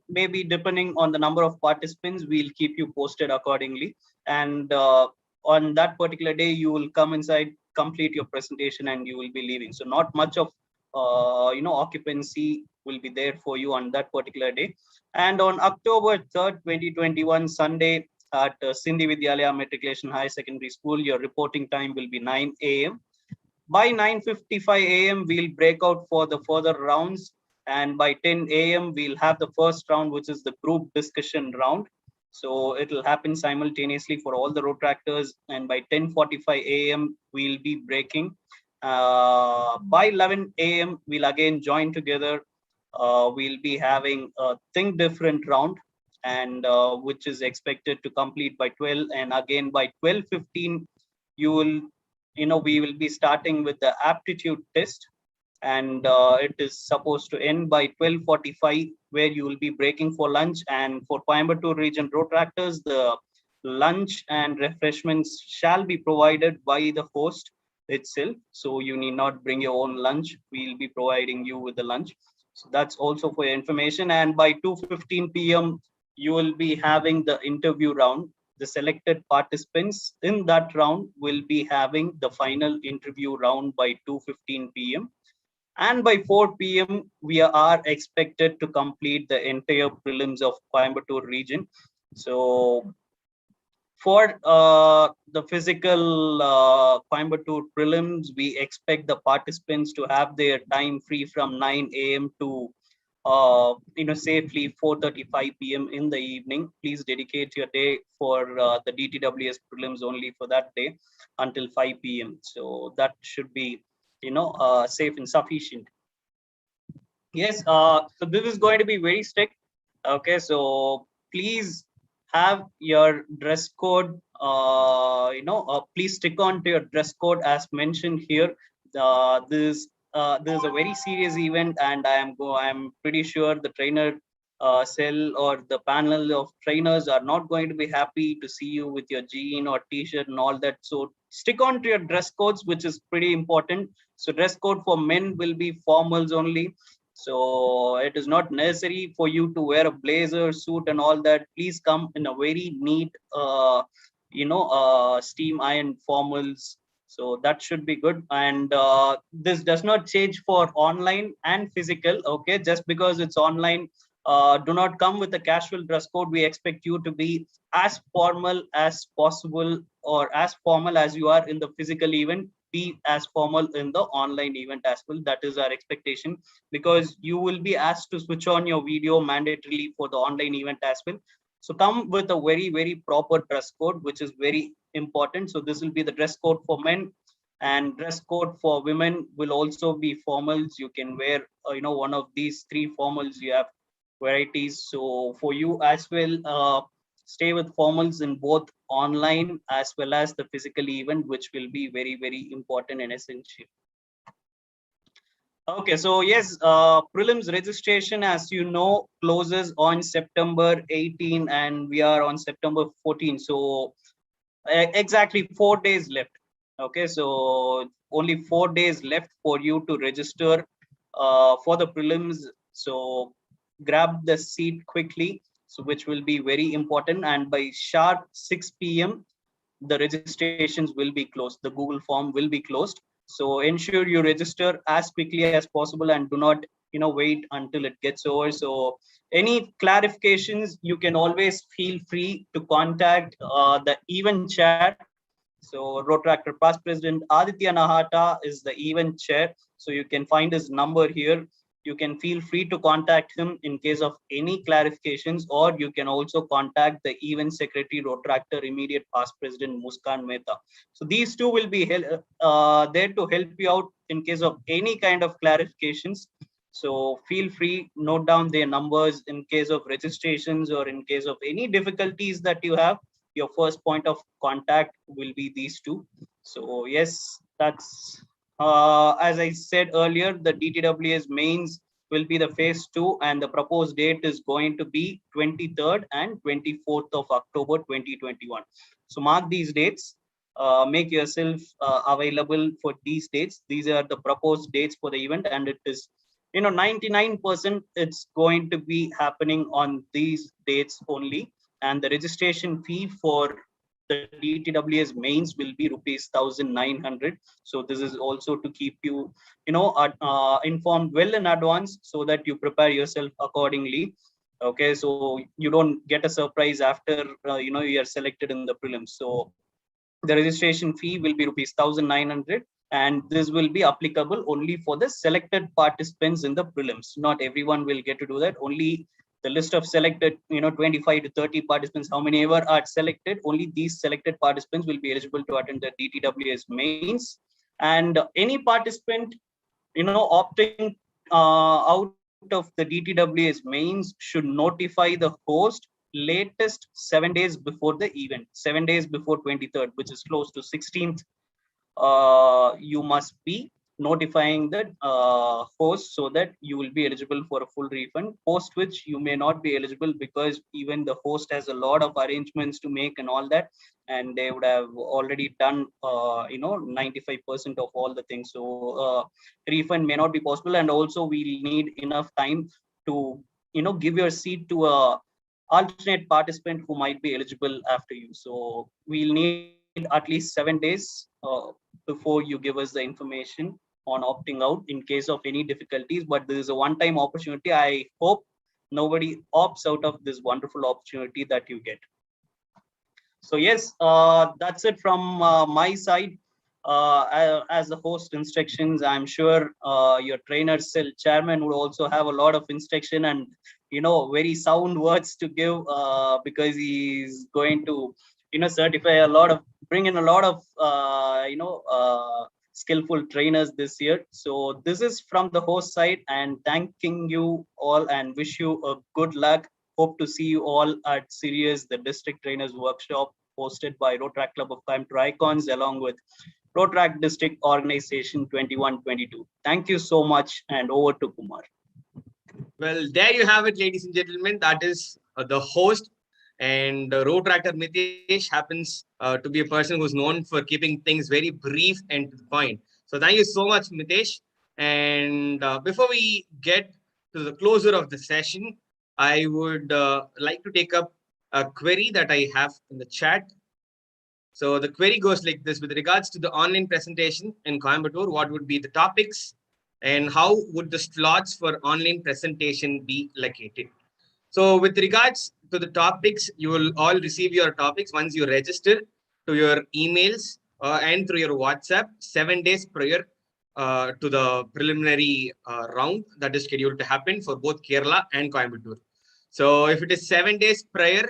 Maybe depending on the number of participants, we'll keep you posted accordingly. And on that particular day, you will come inside, complete your presentation, and you will be leaving. So not much of occupancy will be there for you on that particular day. And on October 3rd, 2021, Sunday, at Sindhi Vidyalaya Matriculation High Secondary School, your reporting time will be 9 a.m. By 9:55 a.m., we'll break out for the further rounds. And by 10 a.m., we'll have the first round, which is the group discussion round. So it will happen simultaneously for all the Rotaractors. And by 10:45 a.m., we'll be breaking. By 11 a.m., we'll again join together. We'll be having a Think Different round, and which is expected to complete by 12. And again, by 12:15, we will be starting with the aptitude test, and it is supposed to end by 12:45, where you will be breaking for lunch. And for Coimbatore region Rotaractors, the lunch and refreshments shall be provided by the host itself, so you need not bring your own lunch. We'll be providing you with the lunch. So that's also for your information. And by 2:15 p.m., you will be having the interview round. The selected participants in that round will be having the final interview round by 2:15 p.m. And by 4 p.m., we are expected to complete the entire prelims of Coimbatore region. So for the physical Coimbatore prelims, we expect the participants to have their time free from 9 a.m. to safely 4:35 p.m. in the evening. Please dedicate your day for the DTWS prelims only for that day until 5 p.m. So that should be safe and sufficient. Yes, so this is going to be very strict. Okay, so please have your dress code. Please stick on to your dress code as mentioned here. This is a very serious event, and I'm pretty sure the trainer cell or the panel of trainers are not going to be happy to see you with your jean or t-shirt and all that. So stick on to your dress codes, which is pretty important. So dress code for men will be formals only, So it is not necessary for you to wear a blazer, suit and all that. Please come in a very neat, steam iron formals. So that should be good. And this does not change for online and physical. Okay, just because it's online, do not come with a casual dress code. We expect you to be as formal as possible, or as formal as you are in the physical event. Be as formal in the online event as well. That is our expectation, because you will be asked to switch on your video mandatorily for the online event as well. So come with a very, very proper dress code, which is very important. So this will be the dress code for men, and dress code for women will also be formals. You can wear, one of these three formals. You have varieties. So for you as well, stay with formals in both online as well as the physical event, which will be very, very important and essential. Okay, so yes, prelims registration, as you know, closes on September 18 and we are on September 14. So exactly 4 days left. Okay, so only 4 days left for you to register for the prelims. So grab the seat quickly, so which will be very important. And by sharp 6 p.m., the registrations will be closed. The Google form will be closed. So ensure you register as quickly as possible and do not, wait until it gets over. So any clarifications, you can always feel free to contact the event chair. So Rotaract past president Aditya Nahata is the event chair. So you can find his number here. You can feel free to contact him in case of any clarifications, or you can also contact the event secretary, Rotaractor immediate past president Muskan Mehta. So these two will be there to help you out in case of any kind of clarifications. So feel free, note down their numbers in case of registrations or in case of any difficulties that you have. Your first point of contact will be these two. So yes, that's as I said earlier, the DTWS mains will be the phase 2, and the proposed date is going to be 23rd and 24th of October 2021. So mark these dates. Make yourself available for these dates. These are the proposed dates for the event, and it is 99% it's going to be happening on these dates only. And the registration fee for the DTWS mains will be rupees 1,900. So this is also to keep you, informed well in advance, so that you prepare yourself accordingly. Okay, so you don't get a surprise after you are selected in the prelims. So the registration fee will be rupees 1,900, and this will be applicable only for the selected participants in the prelims. Not everyone will get to do that. Only the list of selected 25 to 30 participants, how many ever are selected, only these selected participants will be eligible to attend the DTWS mains. And any participant opting out of the DTWS mains should notify the host latest 7 days before the event, 7 days before 23rd, which is close to 16th. You must be notifying the host, so that you will be eligible for a full refund, post which you may not be eligible, because even the host has a lot of arrangements to make and all that, and they would have already done 95% of all the things. So refund may not be possible, and also we need enough time to give your seat to a alternate participant who might be eligible after you. So we'll need at least 7 days before you give us the information on opting out in case of any difficulties. But this is a one-time opportunity. I hope nobody opts out of this wonderful opportunity that you get. So yes, that's it from my side. As the host instructions, I'm sure your trainer cell chairman would also have a lot of instruction and very sound words to give, because he's going to certify a lot of, bring in a lot of skillful trainers this year. So this is from the host side, and thanking you all and wish you a good luck. Hope to see you all at SIRIUS, the District Trainers Workshop, hosted by Rotaract Club of Coimbatore Ikons, along with Rotaract District Organization 21-22. Thank you so much, and over to Kumar. Well, there you have it, ladies and gentlemen. That is the host. And Rotaractor Mithesh happens to be a person who's known for keeping things very brief and to the point. So thank you so much, Mithesh. And before we get to the closure of the session, I would like to take up a query that I have in the chat. So the query goes like this: with regards to the online presentation in Coimbatore, what would be the topics and how would the slots for online presentation be located? So with regards to the topics, you will all receive your topics once you register to your emails and through your WhatsApp 7 days prior to the preliminary round that is scheduled to happen for both Kerala and Coimbatore. So if it is 7 days prior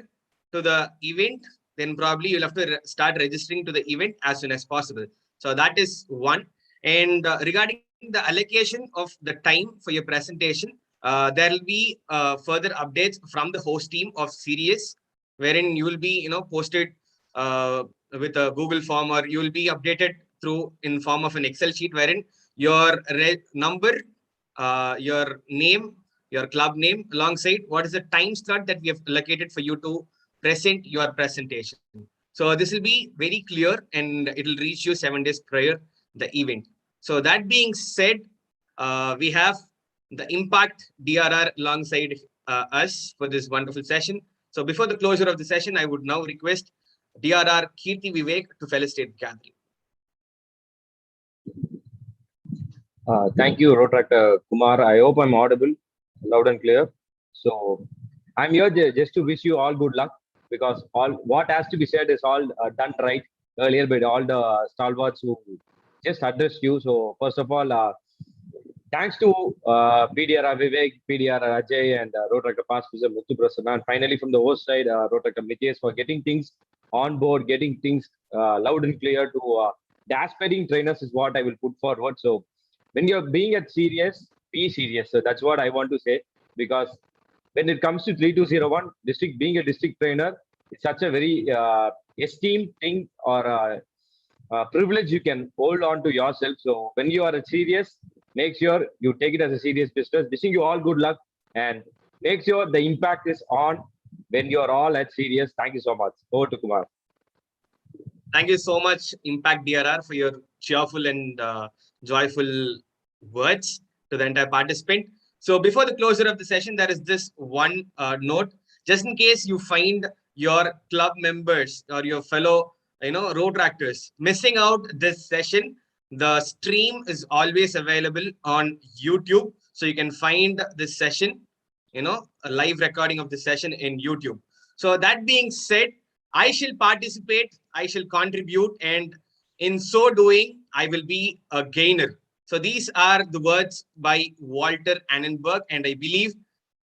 to the event, then probably you'll have to start registering to the event as soon as possible. So that is one. And regarding the allocation of the time for your presentation, there will be further updates from the host team of SIRIUS, wherein you will be, posted with a Google form, or you will be updated through in form of an Excel sheet, wherein your number, your name, your club name, alongside what is the time slot that we have allocated for you to present your presentation. So this will be very clear, and it will reach you 7 days prior the event. So that being said, we have the Impact DRR alongside us for this wonderful session. So before the closure of the session, I would now request DRR Kirti Vivek to felicitate the gathering. Thank you, Rotaract Kumar. I hope I'm audible, loud and clear. So I'm here just to wish you all good luck, because all what has to be said is all done right earlier by all the stalwarts who just addressed you. So first of all, thanks to PDRR Vivek, PDRR Ajai, and Rotaract past user Muthu Prasanna, and finally from the host side, Rotaract Mithesh, for getting things on board, getting things loud and clear to the aspiring trainers is what I will put forward. So when you're being at serious, be serious. So that's what I want to say, because when it comes to 3201 district, being a district trainer, it's such a very esteemed thing, or privilege you can hold on to yourself. So when you are at serious, make sure you take it as a serious business. Wishing you all good luck, and make sure the impact is on when you are all at serious. Thank you so much. Over to Kumar. Thank you so much, Impact DRR, for your cheerful and joyful words to the entire participant. So before the closure of the session, there is this one note, just in case you find your club members or your fellow, Rotaractors missing out this session. The stream is always available on YouTube, so you can find this session, a live recording of the session in YouTube. So that being said, I shall participate, I shall contribute, and in so doing, I will be a gainer. So these are the words by Walter Annenberg, and I believe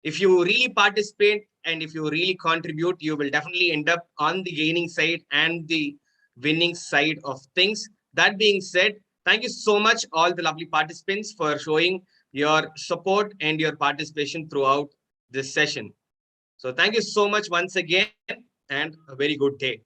if you really participate and if you really contribute, you will definitely end up on the gaining side and the winning side of things. That being said, thank you so much, all the lovely participants, for showing your support and your participation throughout this session. So thank you so much once again, and a very good day.